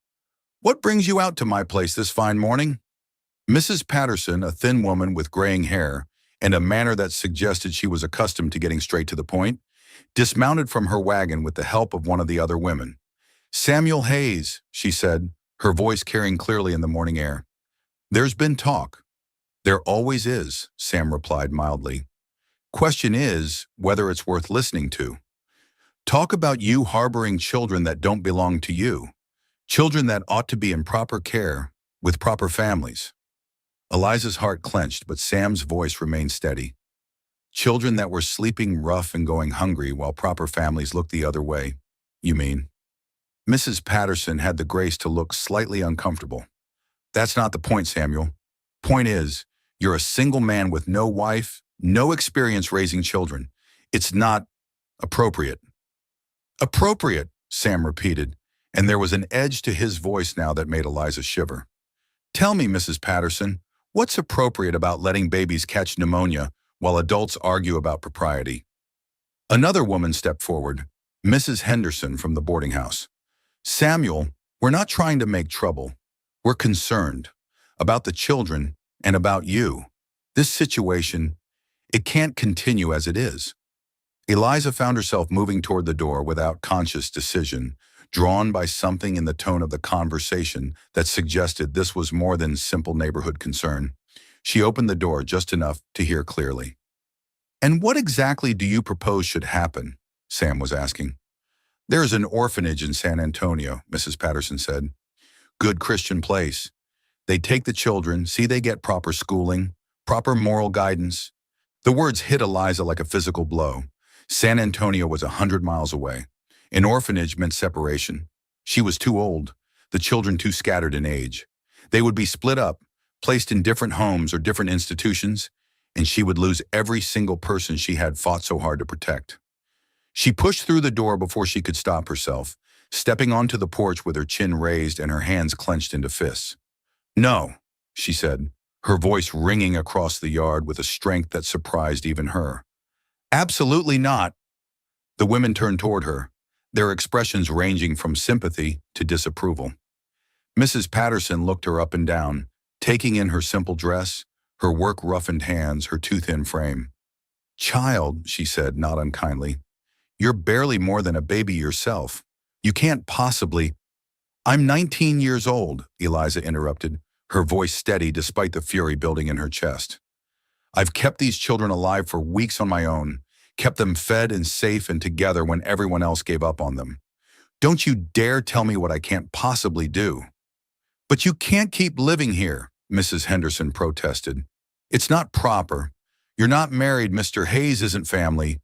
what brings you out to my place this fine morning?" Mrs. Patterson, a thin woman with graying hair and a manner that suggested she was accustomed to getting straight to the point, dismounted from her wagon with the help of one of the other women. "Samuel Hayes," she said, her voice carrying clearly in the morning air. "There's been talk." "There always is," Sam replied mildly. Question is whether it's worth listening to. Talk about you harboring children that don't belong to you. Children that ought to be in proper care, with proper families. Eliza's heart clenched, but Sam's voice remained steady. Children that were sleeping rough and going hungry while proper families looked the other way, you mean? Mrs. Patterson had the grace to look slightly uncomfortable. That's not the point, Samuel. Point is, you're a single man with no wife, no experience raising children. It's not appropriate. Appropriate, Sam repeated, and there was an edge to his voice now that made Eliza shiver. Tell me, Mrs. Patterson, what's appropriate about letting babies catch pneumonia while adults argue about propriety? Another woman stepped forward, Mrs. Henderson from the boarding house. Samuel, we're not trying to make trouble. We're concerned about the children and about you. This situation, it can't continue as it is. Eliza found herself moving toward the door without conscious decision, drawn by something in the tone of the conversation that suggested this was more than simple neighborhood concern. She opened the door just enough to hear clearly. And what exactly do you propose should happen? Sam was asking. There is an orphanage in San Antonio, Mrs. Patterson said. Good Christian place. They take the children, see they get proper schooling, proper moral guidance. The words hit Eliza like a physical blow. San Antonio was 100 miles away. An orphanage meant separation. She was too old, the children too scattered in age. They would be split up, placed in different homes or different institutions, and she would lose every single person she had fought so hard to protect. She pushed through the door before she could stop herself, stepping onto the porch with her chin raised and her hands clenched into fists. No, she said, her voice ringing across the yard with a strength that surprised even her. Absolutely not. The women turned toward her, their expressions ranging from sympathy to disapproval. Mrs. Patterson looked her up and down, taking in her simple dress, her work-roughened hands, her too-thin frame. Child, she said, not unkindly, you're barely more than a baby yourself. You can't possibly— I'm 19 years old, Eliza interrupted, her voice steady despite the fury building in her chest. I've kept these children alive for weeks on my own, kept them fed and safe and together when everyone else gave up on them. Don't you dare tell me what I can't possibly do. But you can't keep living here, Mrs. Henderson protested. It's not proper. You're not married, Mr. Hayes isn't family.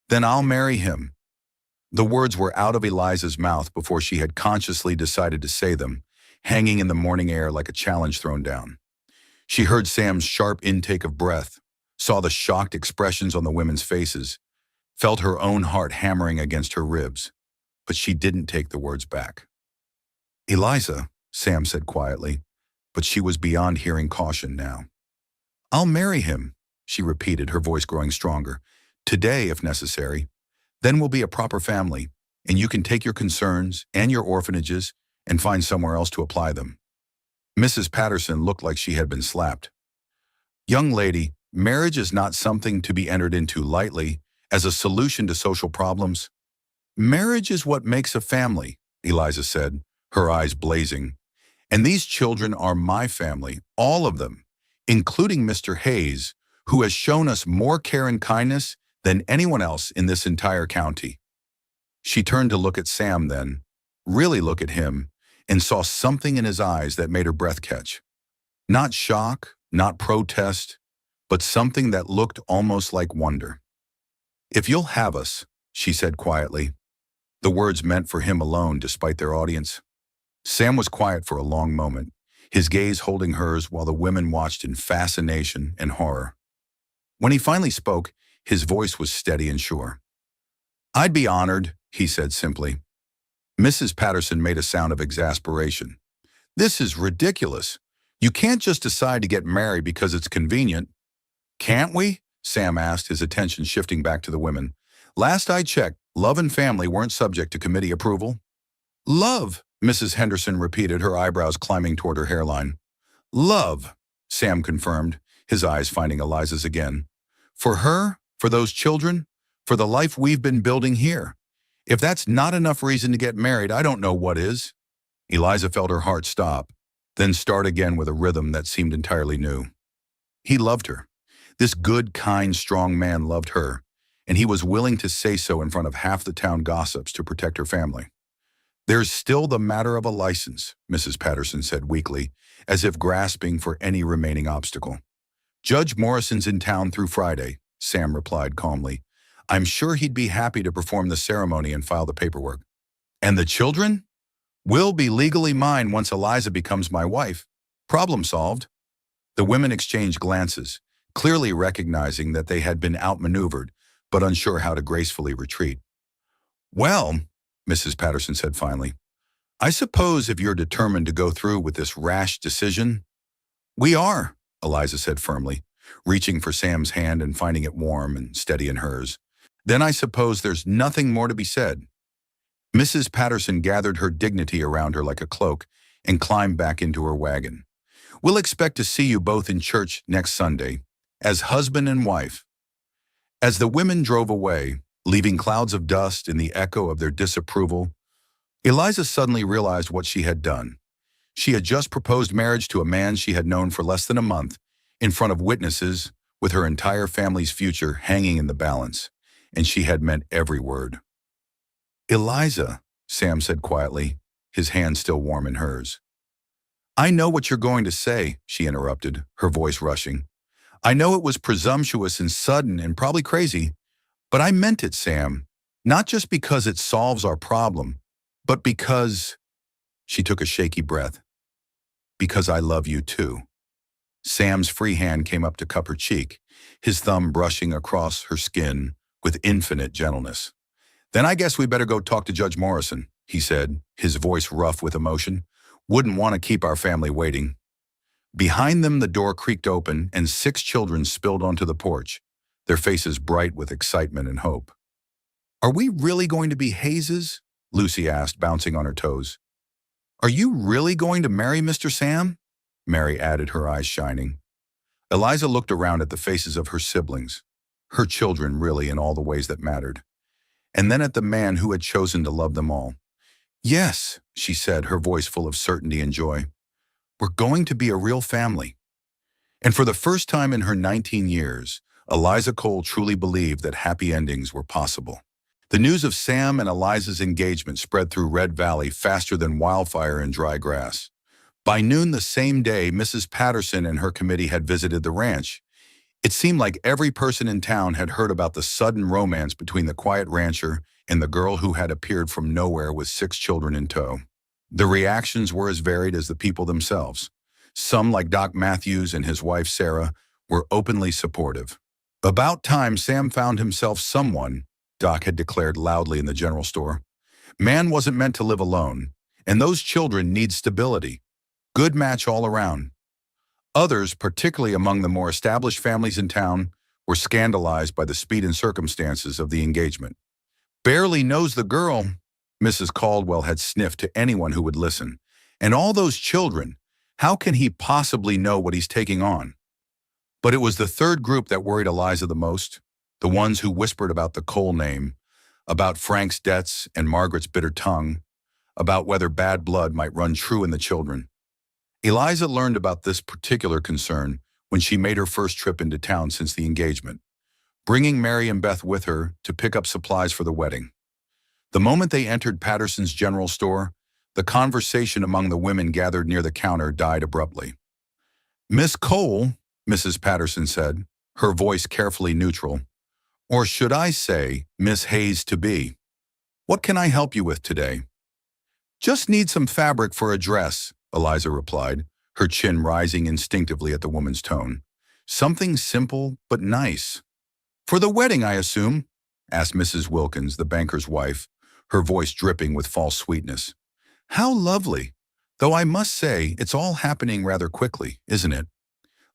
Then I'll marry him. The words were out of Eliza's mouth before she had consciously decided to say them, hanging in the morning air like a challenge thrown down. She heard Sam's sharp intake of breath, saw the shocked expressions on the women's faces, felt her own heart hammering against her ribs, but she didn't take the words back. Eliza, Sam said quietly, but she was beyond hearing caution now. I'll marry him, she repeated, her voice growing stronger. Today, if necessary. Then we'll be a proper family, and you can take your concerns and your orphanages and find somewhere else to apply them. Mrs. Patterson looked like she had been slapped. Young lady, marriage is not something to be entered into lightly as a solution to social problems. Marriage is what makes a family, Eliza said, her eyes blazing. And these children are my family, all of them, including Mr. Hayes, who has shown us more care and kindness than anyone else in this entire county. She turned to look at Sam then, really look at him, and saw something in his eyes that made her breath catch. Not shock, not protest, but something that looked almost like wonder. If you'll have us, she said quietly. The words meant for him alone despite their audience. Sam was quiet for a long moment, his gaze holding hers while the women watched in fascination and horror. When he finally spoke, his voice was steady and sure. I'd be honored, he said simply. Mrs. Patterson made a sound of exasperation. This is ridiculous. You can't just decide to get married because it's convenient. Can't we? Sam asked, his attention shifting back to the women. Last I checked, love and family weren't subject to committee approval. Love, Mrs. Henderson repeated, her eyebrows climbing toward her hairline. Love, Sam confirmed, his eyes finding Eliza's again. For her, for those children, for the life we've been building here. If that's not enough reason to get married, I don't know what is. Eliza felt her heart stop, then start again with a rhythm that seemed entirely new. He loved her. This good, kind, strong man loved her, and he was willing to say so in front of half the town gossips to protect her family. There's still the matter of a license, Mrs. Patterson said weakly, as if grasping for any remaining obstacle. Judge Morrison's in town through Friday, Sam replied calmly. I'm sure he'd be happy to perform the ceremony and file the paperwork. And the children? Will be legally mine once Eliza becomes my wife. Problem solved. The women exchanged glances, clearly recognizing that they had been outmaneuvered, but unsure how to gracefully retreat. Well, Mrs. Patterson said finally, I suppose if you're determined to go through with this rash decision. We are, Eliza said firmly, reaching for Sam's hand and finding it warm and steady in hers. Then I suppose there's nothing more to be said. Mrs. Patterson gathered her dignity around her like a cloak and climbed back into her wagon. We'll expect to see you both in church next Sunday, as husband and wife. As the women drove away, leaving clouds of dust in the echo of their disapproval, Eliza suddenly realized what she had done. She had just proposed marriage to a man she had known for less than a month, in front of witnesses, with her entire family's future hanging in the balance, and she had meant every word. Eliza, Sam said quietly, his hand still warm in hers. I know what you're going to say, she interrupted, her voice rushing. I know it was presumptuous and sudden and probably crazy, but I meant it, Sam, not just because it solves our problem, but because, she took a shaky breath, because I love you too. Sam's free hand came up to cup her cheek, his thumb brushing across her skin with infinite gentleness. Then I guess we better go talk to Judge Morrison, he said, his voice rough with emotion. Wouldn't want to keep our family waiting. Behind them, the door creaked open and 6 children spilled onto the porch, their faces bright with excitement and hope. Are we really going to be hazes? Lucy asked, bouncing on her toes. Are you really going to marry Mr. Sam? Mary added, her eyes shining. Eliza looked around at the faces of her siblings, her children really in all the ways that mattered, and then at the man who had chosen to love them all. Yes, she said, her voice full of certainty and joy. We're going to be a real family. And for the first time in her 19 years, Eliza Cole truly believed that happy endings were possible. The news of Sam and Eliza's engagement spread through Red Valley faster than wildfire in dry grass. By noon the same day, Mrs. Patterson and her committee had visited the ranch. It seemed like every person in town had heard about the sudden romance between the quiet rancher and the girl who had appeared from nowhere with 6 children in tow. The reactions were as varied as the people themselves. Some, like Doc Matthews and his wife Sarah, were openly supportive. About time Sam found himself someone, Doc had declared loudly in the general store. Man wasn't meant to live alone, and those children need stability. Good match all around. Others, particularly among the more established families in town, were scandalized by the speed and circumstances of the engagement. Barely knows the girl, Mrs. Caldwell had sniffed to anyone who would listen. And all those children, how can he possibly know what he's taking on? But it was the third group that worried Eliza the most, the ones who whispered about the Cole name, about Frank's debts and Margaret's bitter tongue, about whether bad blood might run true in the children. Eliza learned about this particular concern when she made her first trip into town since the engagement, bringing Mary and Beth with her to pick up supplies for the wedding. The moment they entered Patterson's general store, the conversation among the women gathered near the counter died abruptly. Miss Cole, Mrs. Patterson said, her voice carefully neutral, or should I say, Miss Hayes-to-be, what can I help you with today? Just need some fabric for a dress, Eliza replied, her chin rising instinctively at the woman's tone. Something simple but nice. For the wedding, I assume? Asked Mrs. Wilkins, the banker's wife, her voice dripping with false sweetness. How lovely. Though I must say, it's all happening rather quickly, isn't it?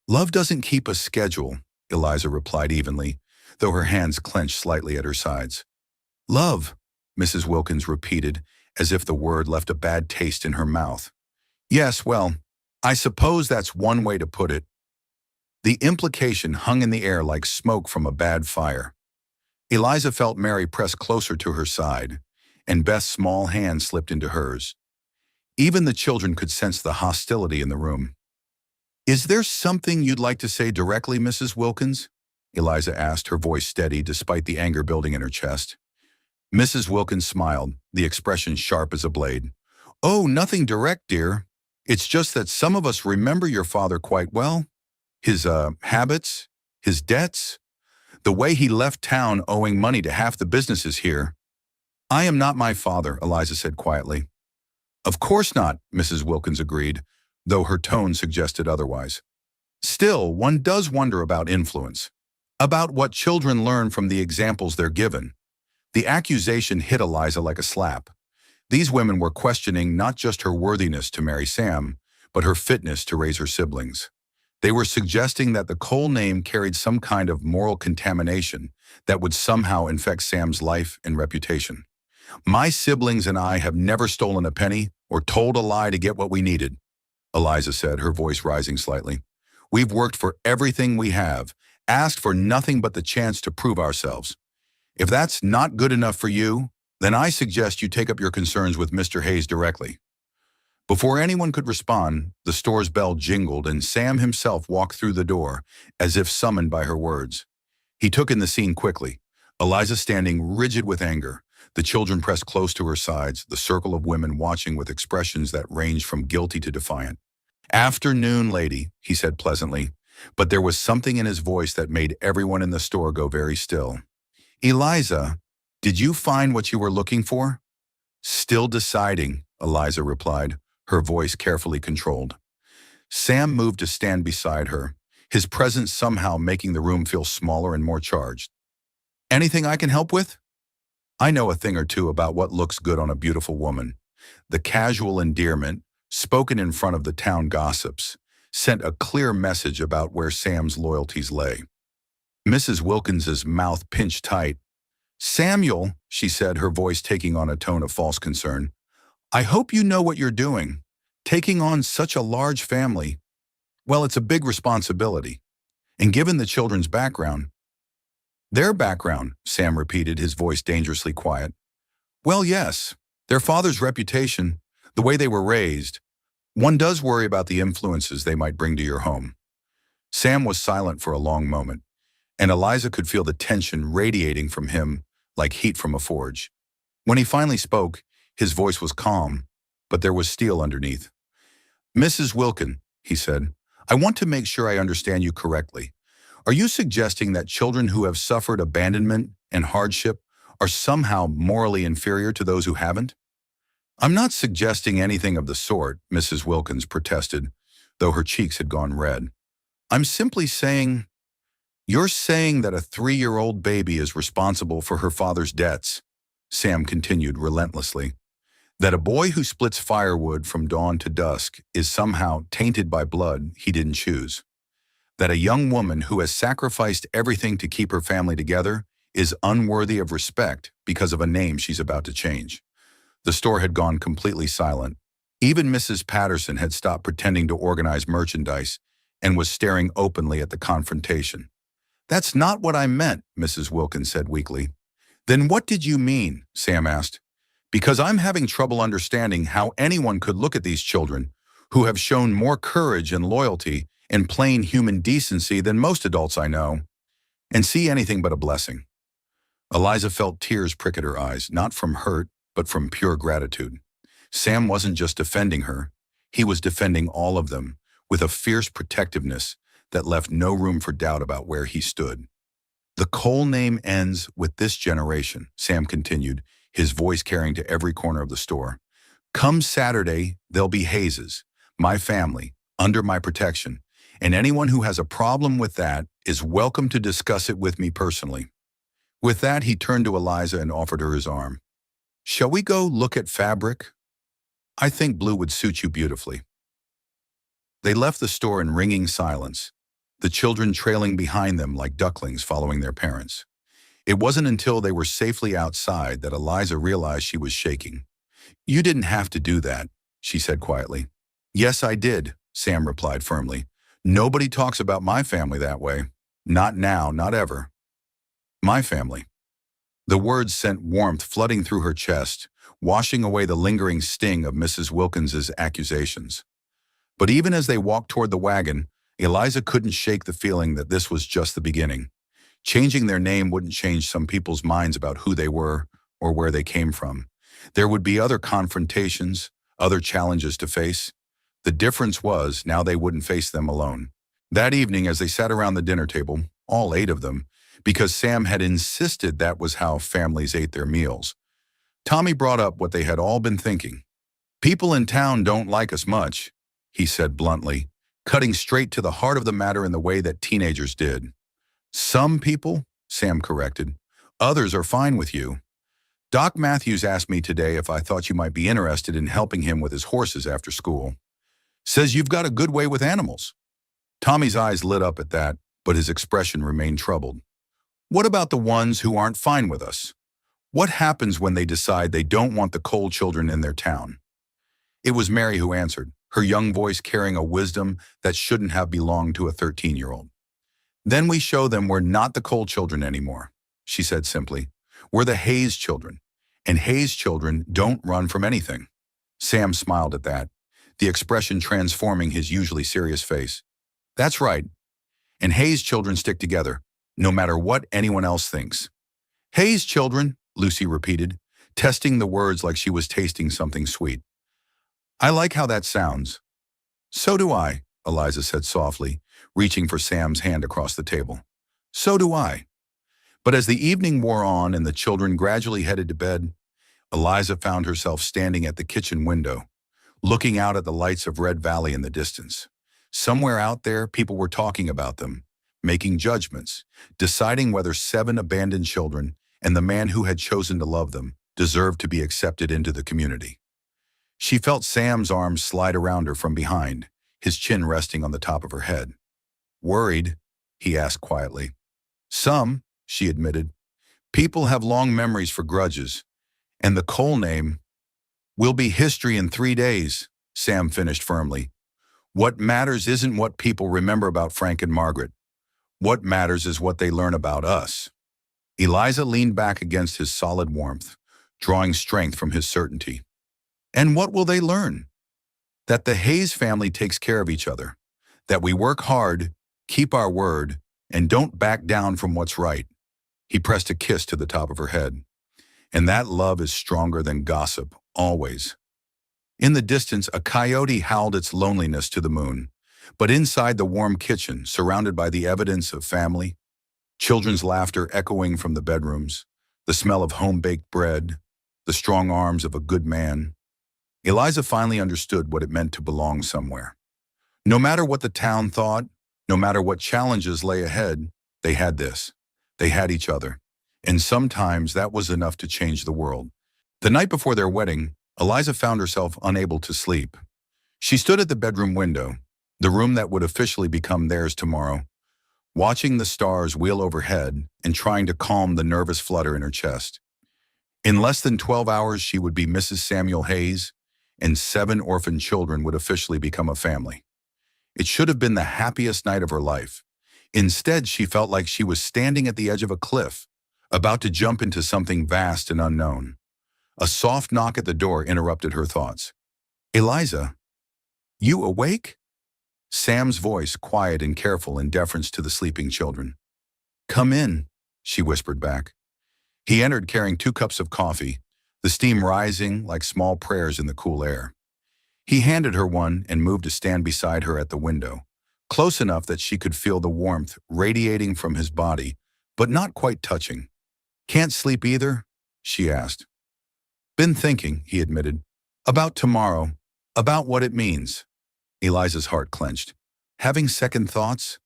Love doesn't keep a schedule, Eliza replied evenly, though her hands clenched slightly at her sides. Love, Mrs. Wilkins repeated, as if the word left a bad taste in her mouth. Yes, well, I suppose that's one way to put it. The implication hung in the air like smoke from a bad fire. Eliza felt Mary press closer to her side, and Beth's small hand slipped into hers. Even the children could sense the hostility in the room. Is there something you'd like to say directly, Mrs. Wilkins? Eliza asked, her voice steady despite the anger building in her chest. Mrs. Wilkins smiled, the expression sharp as a blade. Oh, nothing direct, dear. It's just that some of us remember your father quite well. His, habits, his debts, the way he left town owing money to half the businesses here. I am not my father, Eliza said quietly. Of course not, Mrs. Wilkins agreed, though her tone suggested otherwise. Still, one does wonder about influence, about what children learn from the examples they're given. The accusation hit Eliza like a slap. These women were questioning not just her worthiness to marry Sam, but her fitness to raise her siblings. They were suggesting that the Cole name carried some kind of moral contamination that would somehow infect Sam's life and reputation. My siblings and I have never stolen a penny or told a lie to get what we needed, Eliza said, her voice rising slightly. We've worked for everything we have, asked for nothing but the chance to prove ourselves. If that's not good enough for you, then I suggest you take up your concerns with Mr. Hayes directly. Before anyone could respond, the store's bell jingled and Sam himself walked through the door, as if summoned by her words. He took in the scene quickly, Eliza standing rigid with anger, the children pressed close to her sides, the circle of women watching with expressions that ranged from guilty to defiant. Afternoon, lady, he said pleasantly, but there was something in his voice that made everyone in the store go very still. Eliza, did you find what you were looking for? Still deciding, Eliza replied, her voice carefully controlled. Sam moved to stand beside her, his presence somehow making the room feel smaller and more charged. Anything I can help with? I know a thing or two about what looks good on a beautiful woman. The casual endearment, spoken in front of the town gossips, sent a clear message about where Sam's loyalties lay. Mrs. Wilkins's mouth pinched tight. Samuel, she said, her voice taking on a tone of false concern, I hope you know what you're doing. Taking on such a large family, well, it's a big responsibility. And given the children's background, their background, Sam repeated, his voice dangerously quiet. Well, yes, their father's reputation, the way they were raised. One does worry about the influences they might bring to your home. Sam was silent for a long moment, and Eliza could feel the tension radiating from him like heat from a forge. When he finally spoke, his voice was calm, but there was steel underneath. Mrs. Wilkin, he said, I want to make sure I understand you correctly. Are you suggesting that children who have suffered abandonment and hardship are somehow morally inferior to those who haven't? I'm not suggesting anything of the sort, Mrs. Wilkins protested, though her cheeks had gone red. I'm simply saying, you're saying that a 3-year-old baby is responsible for her father's debts, Sam continued relentlessly. That a boy who splits firewood from dawn to dusk is somehow tainted by blood he didn't choose. That a young woman who has sacrificed everything to keep her family together is unworthy of respect because of a name she's about to change. The store had gone completely silent. Even Mrs. Patterson had stopped pretending to organize merchandise and was staring openly at the confrontation. That's not what I meant, Mrs. Wilkins said weakly. Then what did you mean? Sam asked. Because I'm having trouble understanding how anyone could look at these children, who have shown more courage and loyalty and plain human decency than most adults I know, and see anything but a blessing. Eliza felt tears prick at her eyes, not from hurt, but from pure gratitude. Sam wasn't just defending her, he was defending all of them, with a fierce protectiveness that left no room for doubt about where he stood. The Cole name ends with this generation, Sam continued, his voice carrying to every corner of the store. Come Saturday, they'll be Hayes's, my family, under my protection, and anyone who has a problem with that is welcome to discuss it with me personally. With that, he turned to Eliza and offered her his arm. Shall we go look at fabric? I think blue would suit you beautifully. They left the store in ringing silence, the children trailing behind them like ducklings following their parents. It wasn't until they were safely outside that Eliza realized she was shaking. You didn't have to do that, she said quietly. Yes, I did, Sam replied firmly. Nobody talks about my family that way. Not now, not ever. My family. The words sent warmth flooding through her chest, washing away the lingering sting of Mrs. Wilkins's accusations. But even as they walked toward the wagon, Eliza couldn't shake the feeling that this was just the beginning. Changing their name wouldn't change some people's minds about who they were or where they came from. There would be other confrontations, other challenges to face. The difference was now they wouldn't face them alone. That evening, as they sat around the dinner table, all 8 of them, because Sam had insisted that was how families ate their meals, Tommy brought up what they had all been thinking. "People in town don't like us much," he said bluntly, cutting straight to the heart of the matter in the way that teenagers did. "Some people," Sam corrected. "Others are fine with you. Doc Matthews asked me today if I thought you might be interested in helping him with his horses after school. Says you've got a good way with animals." Tommy's eyes lit up at that, but his expression remained troubled. "What about the ones who aren't fine with us? What happens when they decide they don't want the Cole children in their town?" It was Mary who answered, her young voice carrying a wisdom that shouldn't have belonged to a 13-year-old. "Then we show them we're not the Cole children anymore," she said simply. "We're the Hayes children, and Hayes children don't run from anything." Sam smiled at that, the expression transforming his usually serious face. "That's right. And Hayes children stick together, no matter what anyone else thinks." "Hayes children," Lucy repeated, testing the words like she was tasting something sweet. "I like how that sounds." "So do I," Eliza said softly, reaching for Sam's hand across the table. "So do I." But as the evening wore on and the children gradually headed to bed, Eliza found herself standing at the kitchen window, looking out at the lights of Red Valley in the distance. Somewhere out there, people were talking about them, making judgments, deciding whether 7 abandoned children and the man who had chosen to love them deserved to be accepted into the community. She felt Sam's arms slide around her from behind, his chin resting on the top of her head. "Worried?" he asked quietly. "Some," she admitted. "People have long memories for grudges, and the Cole name will be history in 3 days," Sam finished firmly. "What matters isn't what people remember about Frank and Margaret. What matters is what they learn about us." Eliza leaned back against his solid warmth, drawing strength from his certainty. "And what will they learn? That the Hayes family takes care of each other, that we work hard, keep our word, and don't back down from what's right." He pressed a kiss to the top of her head. "And that love is stronger than gossip, always." In the distance, a coyote howled its loneliness to the moon, but inside the warm kitchen, surrounded by the evidence of family, children's laughter echoing from the bedrooms, the smell of home-baked bread, the strong arms of a good man, Eliza finally understood what it meant to belong somewhere. No matter what the town thought, no matter what challenges lay ahead, they had this. They had each other. And sometimes that was enough to change the world. The night before their wedding, Eliza found herself unable to sleep. She stood at the bedroom window, the room that would officially become theirs tomorrow, watching the stars wheel overhead and trying to calm the nervous flutter in her chest. In less than 12 hours, she would be Mrs. Samuel Hayes, and 7 orphan children would officially become a family. It should have been the happiest night of her life. Instead, she felt like she was standing at the edge of a cliff, about to jump into something vast and unknown. A soft knock at the door interrupted her thoughts. "Eliza, you awake?" Sam's voice, quiet and careful in deference to the sleeping children. "Come in," she whispered back. He entered carrying 2 cups of coffee, the steam rising like small prayers in the cool air. He handed her one and moved to stand beside her at the window, close enough that she could feel the warmth radiating from his body, but not quite touching. "Can't sleep either?" she asked. "Been thinking," he admitted, "about tomorrow, about what it means." Eliza's heart clenched. "Having second thoughts?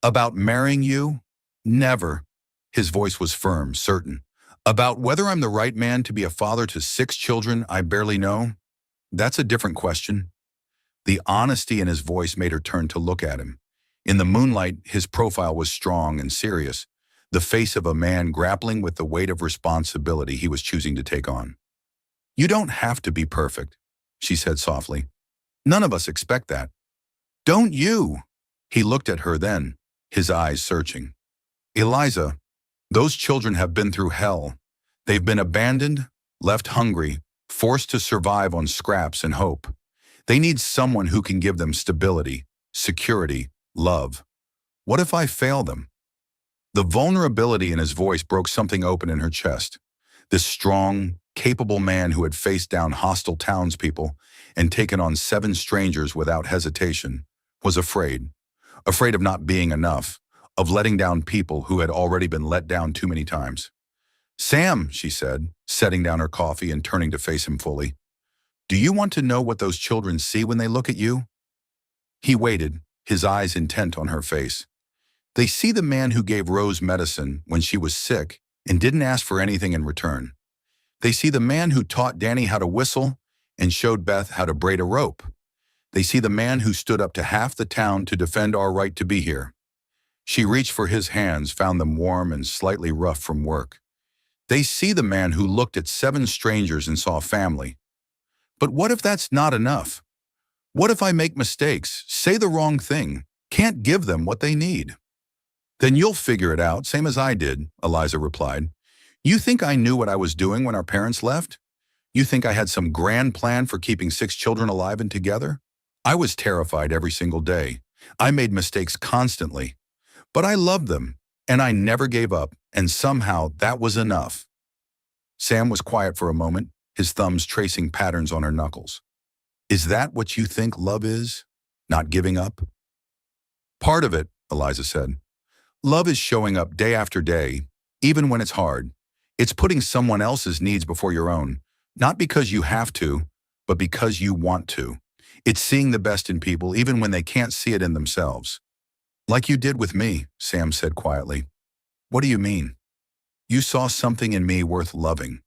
About marrying you? Never." His voice was firm, certain. "About whether I'm the right man to be a father to 6 children I barely know? That's a different question." The honesty in his voice made her turn to look at him. In the moonlight, his profile was strong and serious, the face of a man grappling with the weight of responsibility he was choosing to take on. "You don't have to be perfect," she said softly. "None of us expect that." "Don't you?" He looked at her then, his eyes searching. "Eliza, those children have been through hell. They've been abandoned, left hungry, forced to survive on scraps and hope. They need someone who can give them stability, security, Love. What if I fail them? The vulnerability in his voice broke something open in her chest. This strong, capable man who had faced down hostile townspeople and taken on 7 strangers without hesitation was afraid. Afraid of not being enough, of letting down people who had already been let down too many times. Sam, she said, setting down her coffee and turning to face him fully, do you want to know what those children see when they look at you? He waited, his eyes intent on her face. They see the man who gave Rose medicine when she was sick and didn't ask for anything in return. They see the man who taught Danny how to whistle and showed Beth how to braid a rope. They see the man who stood up to half the town to defend our right to be here. She reached for his hands, found them warm and slightly rough from work. They see the man who looked at 7 strangers and saw family. But what if that's not enough? What if I make mistakes, say the wrong thing, can't give them what they need? Then you'll figure it out, same as I did, Eliza replied. You think I knew what I was doing when our parents left? You think I had some grand plan for keeping 6 children alive and together? I was terrified every single day. I made mistakes constantly. But I loved them, and I never gave up, and somehow that was enough. Sam was quiet for a moment, his thumbs tracing patterns on her knuckles. Is that what you think love is? Not giving up? Part of it, Eliza said. Love is showing up day after day, even when it's hard. It's putting someone else's needs before your own, not because you have to, but because you want to. It's seeing the best in people even when they can't see it in themselves. Like you did with me, Sam said quietly. What do you mean? You saw something in me worth loving,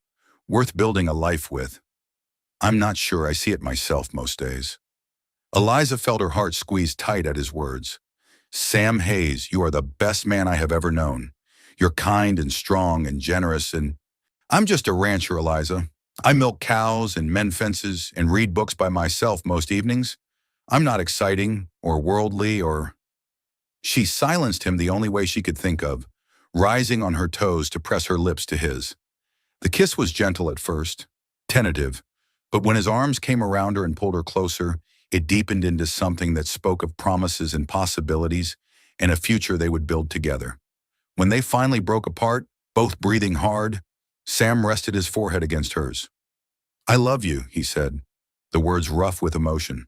worth building a life with. I'm not sure I see it myself most days. Eliza felt her heart squeeze tight at his words. Sam Hayes, you are the best man I have ever known. You're kind and strong and generous, and I'm just a rancher, Eliza. I milk cows and mend fences and read books by myself most evenings. I'm not exciting or worldly or... She silenced him the only way she could think of, rising on her toes to press her lips to his. The kiss was gentle at first, tentative, but when his arms came around her and pulled her closer, it deepened into something that spoke of promises and possibilities and a future they would build together. When they finally broke apart, both breathing hard, Sam rested his forehead against hers. I love you, he said, the words rough with emotion.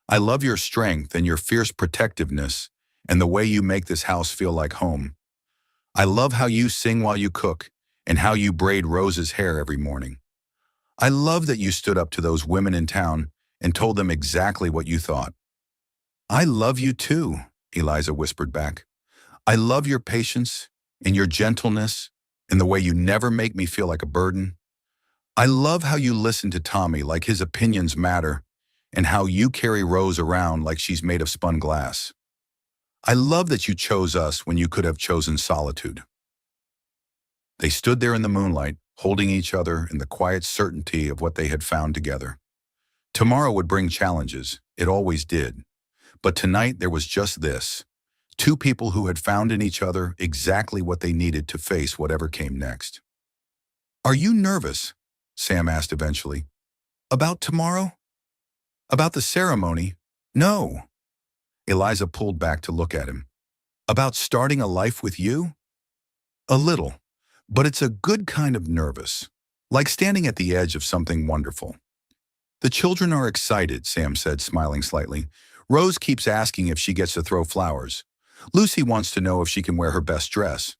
I love your strength and your fierce protectiveness and the way you make this house feel like home. I love how you sing while you cook and how you braid Rose's hair every morning. I love that you stood up to those women in town and told them exactly what you thought. I love you too, Eliza whispered back. I love your patience and your gentleness and the way you never make me feel like a burden. I love how you listen to Tommy like his opinions matter and how you carry Rose around like she's made of spun glass. I love that you chose us when you could have chosen solitude. They stood there in the moonlight, holding each other in the quiet certainty of what they had found together. Tomorrow would bring challenges, it always did. But tonight there was just this, 2 people who had found in each other exactly what they needed to face whatever came next. Are you nervous? Sam asked eventually. About tomorrow? About the ceremony? No. Eliza pulled back to look at him. About starting a life with you? A little, but it's a good kind of nervous, like standing at the edge of something wonderful. The children are excited, Sam said, smiling slightly. Rose keeps asking if she gets to throw flowers. Lucy wants to know if she can wear her best dress.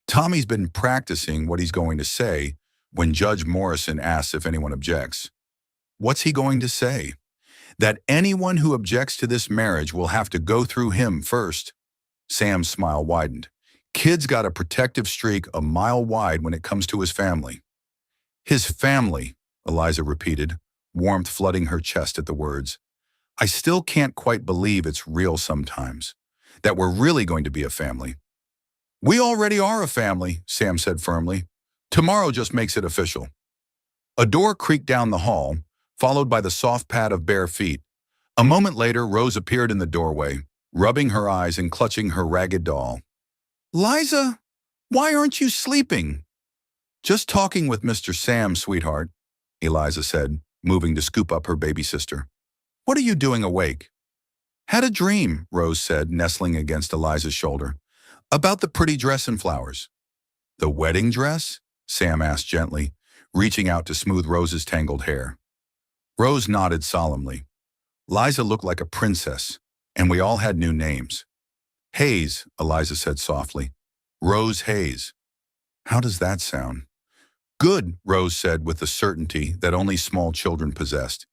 Tommy's been practicing what he's going to say when Judge Morrison asks if anyone objects. What's he going to say? That anyone who objects to this marriage will have to go through him first. Sam's smile widened. Kid's got a protective streak a mile wide when it comes to his family. His family, Eliza repeated, warmth flooding her chest at the words. I still can't quite believe it's real sometimes, that we're really going to be a family. We already are a family, Sam said firmly. Tomorrow just makes it official. A door creaked down the hall, followed by the soft pad of bare feet. A moment later, Rose appeared in the doorway, rubbing her eyes and clutching her ragged doll. Liza, why aren't you sleeping? Just talking with Mr. Sam, sweetheart, Eliza said, moving to scoop up her baby sister. What are you doing awake? Had a dream, Rose said, nestling against Eliza's shoulder. About the pretty dress and flowers. The wedding dress? Sam asked gently, reaching out to smooth Rose's tangled hair. Rose nodded solemnly. Liza looked like a princess, and we all had new names. Hayes, Eliza said softly. Rose Hayes. How does that sound? Good, Rose said with the certainty that only small children possessed.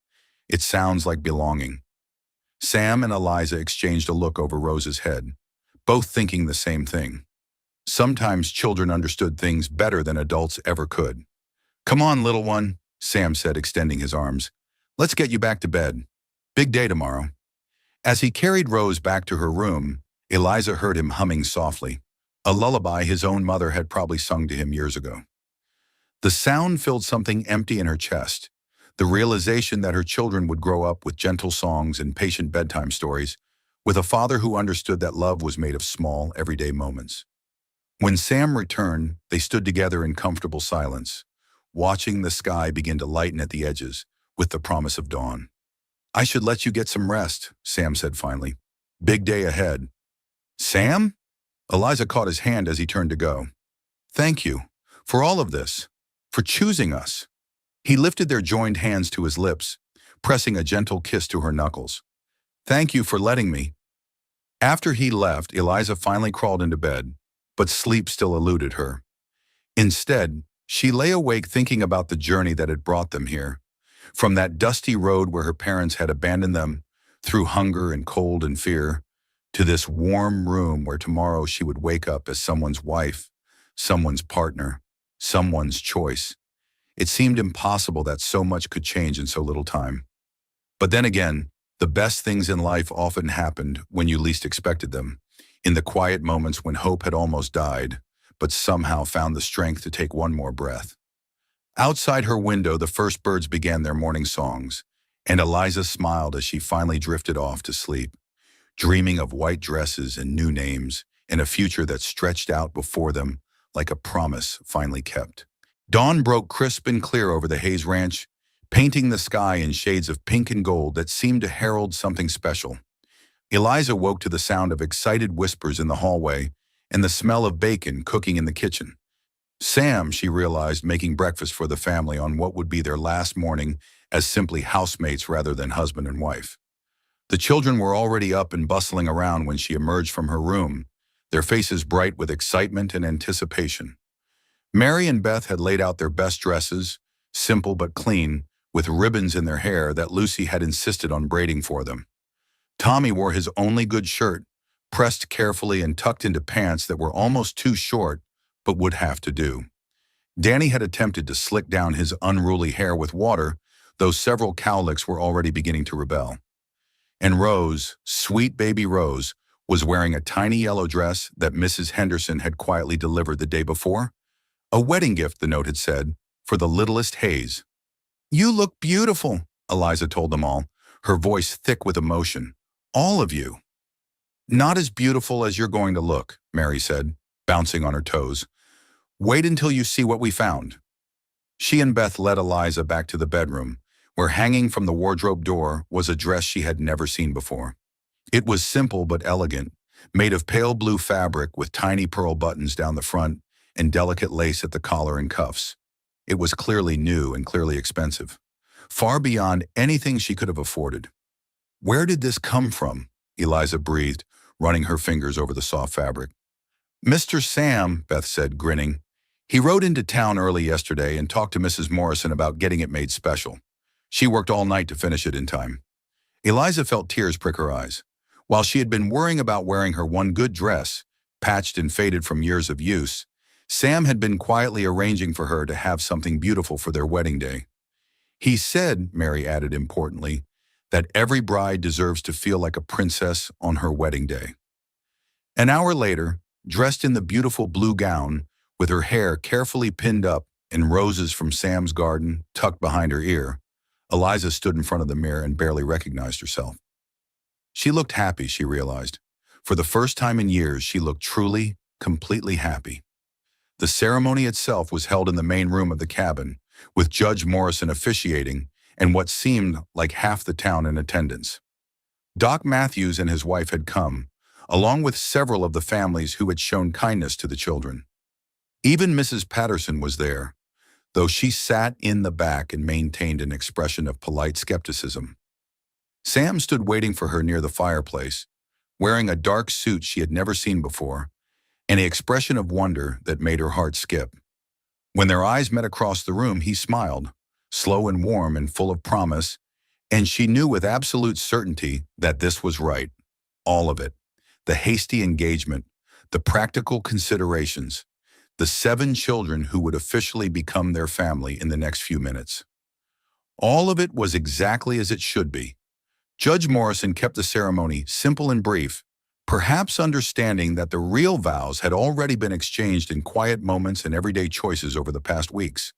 It sounds like belonging. Sam and Eliza exchanged a look over Rose's head, both thinking the same thing. Sometimes children understood things better than adults ever could. Come on, little one, Sam said, extending his arms. Let's get you back to bed. Big day tomorrow. As he carried Rose back to her room, Eliza heard him humming softly, a lullaby his own mother had probably sung to him years ago. The sound filled something empty in her chest, the realization that her children would grow up with gentle songs and patient bedtime stories, with a father who understood that love was made of small, everyday moments. When Sam returned, they stood together in comfortable silence, watching the sky begin to lighten at the edges with the promise of dawn. I should let you get some rest, Sam said finally. Big day ahead. Sam? Eliza caught his hand as he turned to go. Thank you for all of this, for choosing us. He lifted their joined hands to his lips, pressing a gentle kiss to her knuckles. Thank you for letting me. After he left, Eliza finally crawled into bed, but sleep still eluded her. Instead, she lay awake thinking about the journey that had brought them here. From that dusty road where her parents had abandoned them, through hunger and cold and fear, to this warm room where tomorrow she would wake up as someone's wife, someone's partner, someone's choice. It seemed impossible that so much could change in so little time. But then again, the best things in life often happened when you least expected them, in the quiet moments when hope had almost died, but somehow found the strength to take one more breath. Outside her window, the first birds began their morning songs, and Eliza smiled as she finally drifted off to sleep, dreaming of white dresses and new names, and a future that stretched out before them like a promise finally kept. Dawn broke crisp and clear over the Hayes Ranch, painting the sky in shades of pink and gold that seemed to herald something special. Eliza woke to the sound of excited whispers in the hallway and the smell of bacon cooking in the kitchen. Sam, she realized, making breakfast for the family on what would be their last morning as simply housemates rather than husband and wife. The children were already up and bustling around when she emerged from her room, their faces bright with excitement and anticipation. Mary and Beth had laid out their best dresses, simple but clean, with ribbons in their hair that Lucy had insisted on braiding for them. Tommy wore his only good shirt, pressed carefully and tucked into pants that were almost too short, but would have to do. Danny had attempted to slick down his unruly hair with water, though several cowlicks were already beginning to rebel. And Rose, sweet baby Rose, was wearing a tiny yellow dress that Mrs. Henderson had quietly delivered the day before. A wedding gift, the note had said, for the littlest Hayes. You look beautiful, Eliza told them all, her voice thick with emotion. All of you. Not as beautiful as you're going to look, Mary said, bouncing on her toes. Wait until you see what we found. She and Beth led Eliza back to the bedroom, where hanging from the wardrobe door was a dress she had never seen before. It was simple but elegant, made of pale blue fabric with tiny pearl buttons down the front and delicate lace at the collar and cuffs. It was clearly new and clearly expensive, far beyond anything she could have afforded. Where did this come from? Eliza breathed, running her fingers over the soft fabric. Mr. Sam, Beth said, grinning. He rode into town early yesterday and talked to Mrs. Morrison about getting it made special. She worked all night to finish it in time. Eliza felt tears prick her eyes. While she had been worrying about wearing her one good dress, patched and faded from years of use, Sam had been quietly arranging for her to have something beautiful for their wedding day. He said, Mary added importantly, that every bride deserves to feel like a princess on her wedding day. An hour later, dressed in the beautiful blue gown, with her hair carefully pinned up and roses from Sam's garden tucked behind her ear, Eliza stood in front of the mirror and barely recognized herself. She looked happy, she realized. For the first time in years, she looked truly, completely happy. The ceremony itself was held in the main room of the cabin, with Judge Morrison officiating and what seemed like half the town in attendance. Doc Matthews and his wife had come, along with several of the families who had shown kindness to the children. Even Mrs. Patterson was there, though she sat in the back and maintained an expression of polite skepticism. Sam stood waiting for her near the fireplace, wearing a dark suit she had never seen before, and an expression of wonder that made her heart skip. When their eyes met across the room, he smiled, slow and warm and full of promise, and she knew with absolute certainty that this was right. All of it. The hasty engagement, the practical considerations, the 7 children who would officially become their family in the next few minutes. All of it was exactly as it should be. Judge Morrison kept the ceremony simple and brief, perhaps understanding that the real vows had already been exchanged in quiet moments and everyday choices over the past weeks.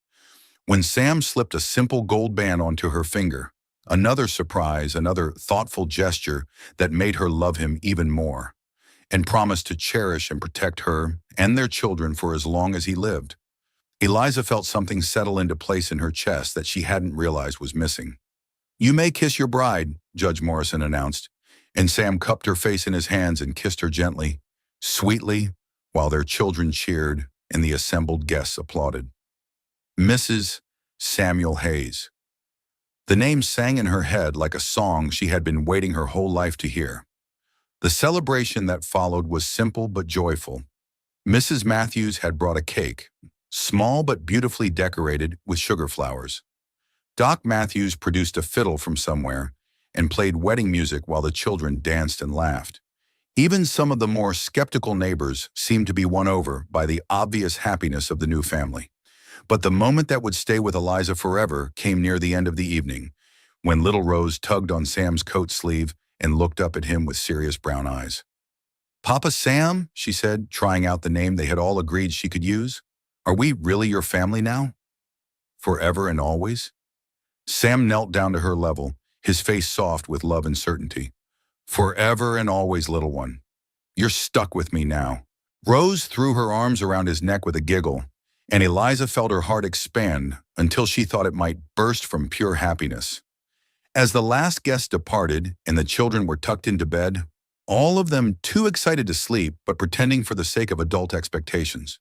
When Sam slipped a simple gold band onto her finger, another surprise, another thoughtful gesture that made her love him even more, and promised to cherish and protect her and their children for as long as he lived, Eliza felt something settle into place in her chest that she hadn't realized was missing. "You may kiss your bride," Judge Morrison announced, and Sam cupped her face in his hands and kissed her gently, sweetly, while their children cheered and the assembled guests applauded. Mrs. Samuel Hayes. The name sang in her head like a song she had been waiting her whole life to hear. The celebration that followed was simple but joyful. Mrs. Matthews had brought a cake, small but beautifully decorated with sugar flowers. Doc Matthews produced a fiddle from somewhere and played wedding music while the children danced and laughed. Even some of the more skeptical neighbors seemed to be won over by the obvious happiness of the new family. But the moment that would stay with Eliza forever came near the end of the evening, when little Rose tugged on Sam's coat sleeve and looked up at him with serious brown eyes. "Papa Sam," she said, trying out the name they had all agreed she could use, "are we really your family now? Forever and always?" Sam knelt down to her level, his face soft with love and certainty. "Forever and always, little one. You're stuck with me now." Rose threw her arms around his neck with a giggle, and Eliza felt her heart expand until she thought it might burst from pure happiness. As the last guest departed and the children were tucked into bed, all of them too excited to sleep but pretending for the sake of adult expectations,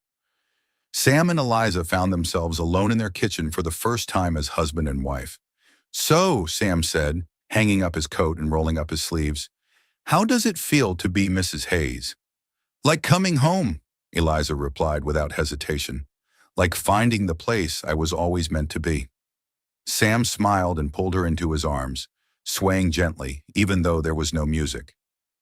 Sam and Eliza found themselves alone in their kitchen for the first time as husband and wife. "So," Sam said, hanging up his coat and rolling up his sleeves, "how does it feel to be Mrs. Hayes?" "Like coming home," Eliza replied without hesitation. "Like finding the place I was always meant to be." Sam smiled and pulled her into his arms, swaying gently, even though there was no music.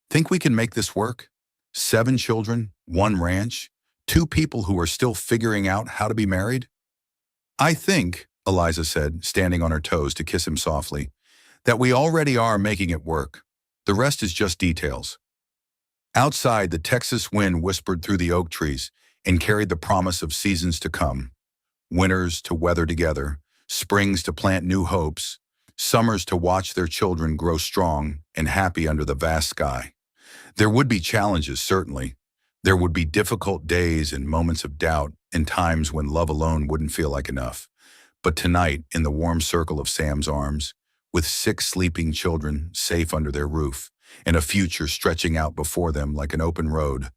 "Think we can make this work? 7 children, 1 ranch, 2 people who are still figuring out how to be married?" "I think," Eliza said, standing on her toes to kiss him softly, "that we already are making it work. The rest is just details." Outside, the Texas wind whispered through the oak trees and carried the promise of seasons to come. Winters to weather together, springs to plant new hopes, summers to watch their children grow strong and happy under the vast sky. There would be challenges, certainly. There would be difficult days and moments of doubt and times when love alone wouldn't feel like enough. But tonight, in the warm circle of Sam's arms, with 6 sleeping children safe under their roof, and a future stretching out before them like an open road,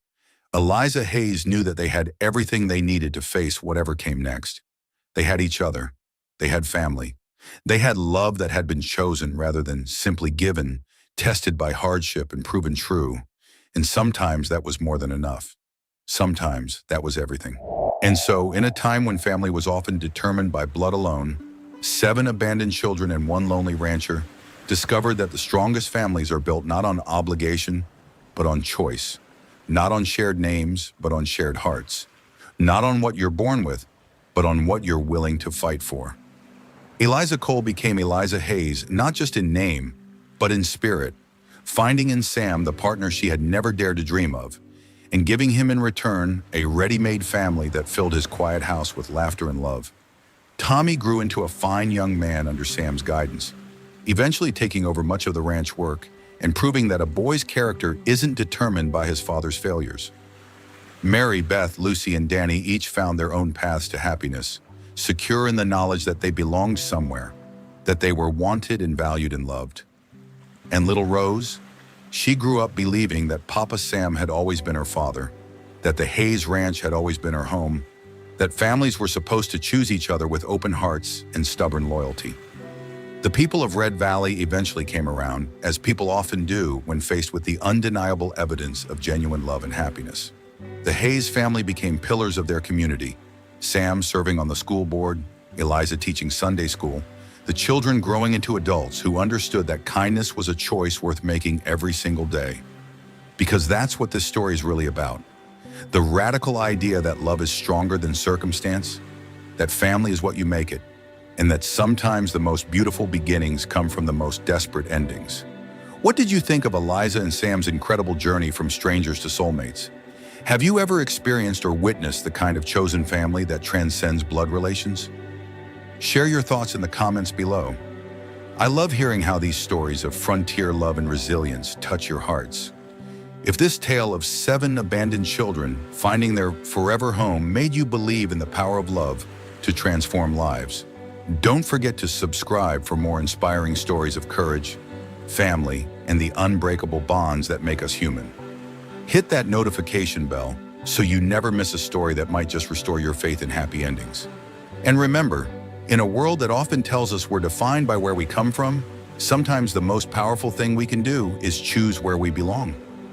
Eliza Hayes knew that they had everything they needed to face whatever came next. They had each other. They had family. They had love that had been chosen rather than simply given, tested by hardship and proven true. And sometimes that was more than enough. Sometimes that was everything. And so, in a time when family was often determined by blood alone, 7 abandoned children and 1 lonely rancher discovered that the strongest families are built not on obligation, but on choice. Not on shared names, but on shared hearts. Not on what you're born with, but on what you're willing to fight for. Eliza Cole became Eliza Hayes not just in name, but in spirit, finding in Sam the partner she had never dared to dream of, and giving him in return a ready-made family that filled his quiet house with laughter and love. Tommy grew into a fine young man under Sam's guidance, eventually taking over much of the ranch work and proving that a boy's character isn't determined by his father's failures. Mary, Beth, Lucy, and Danny each found their own paths to happiness, secure in the knowledge that they belonged somewhere, that they were wanted and valued and loved. And little Rose, She grew up believing that Papa Sam had always been her father, that the Hayes Ranch had always been her home, that families were supposed to choose each other with open hearts and stubborn loyalty. The people of Red Valley eventually came around, as people often do when faced with the undeniable evidence of genuine love and happiness. The Hayes family became pillars of their community, Sam serving on the school board, Eliza teaching Sunday school, the children growing into adults who understood that kindness was a choice worth making every single day. Because that's what this story is really about. The radical idea that love is stronger than circumstance, that family is what you make it, and that sometimes the most beautiful beginnings come from the most desperate endings. What did you think of Eliza and Sam's incredible journey from strangers to soulmates? Have you ever experienced or witnessed the kind of chosen family that transcends blood relations? Share your thoughts in the comments below. I love hearing how these stories of frontier love and resilience touch your hearts. If this tale of 7 abandoned children finding their forever home made you believe in the power of love to transform lives, don't forget to subscribe for more inspiring stories of courage, family, and the unbreakable bonds that make us human. Hit that notification bell so you never miss a story that might just restore your faith in happy endings. And remember, in a world that often tells us we're defined by where we come from, sometimes the most powerful thing we can do is choose where we belong.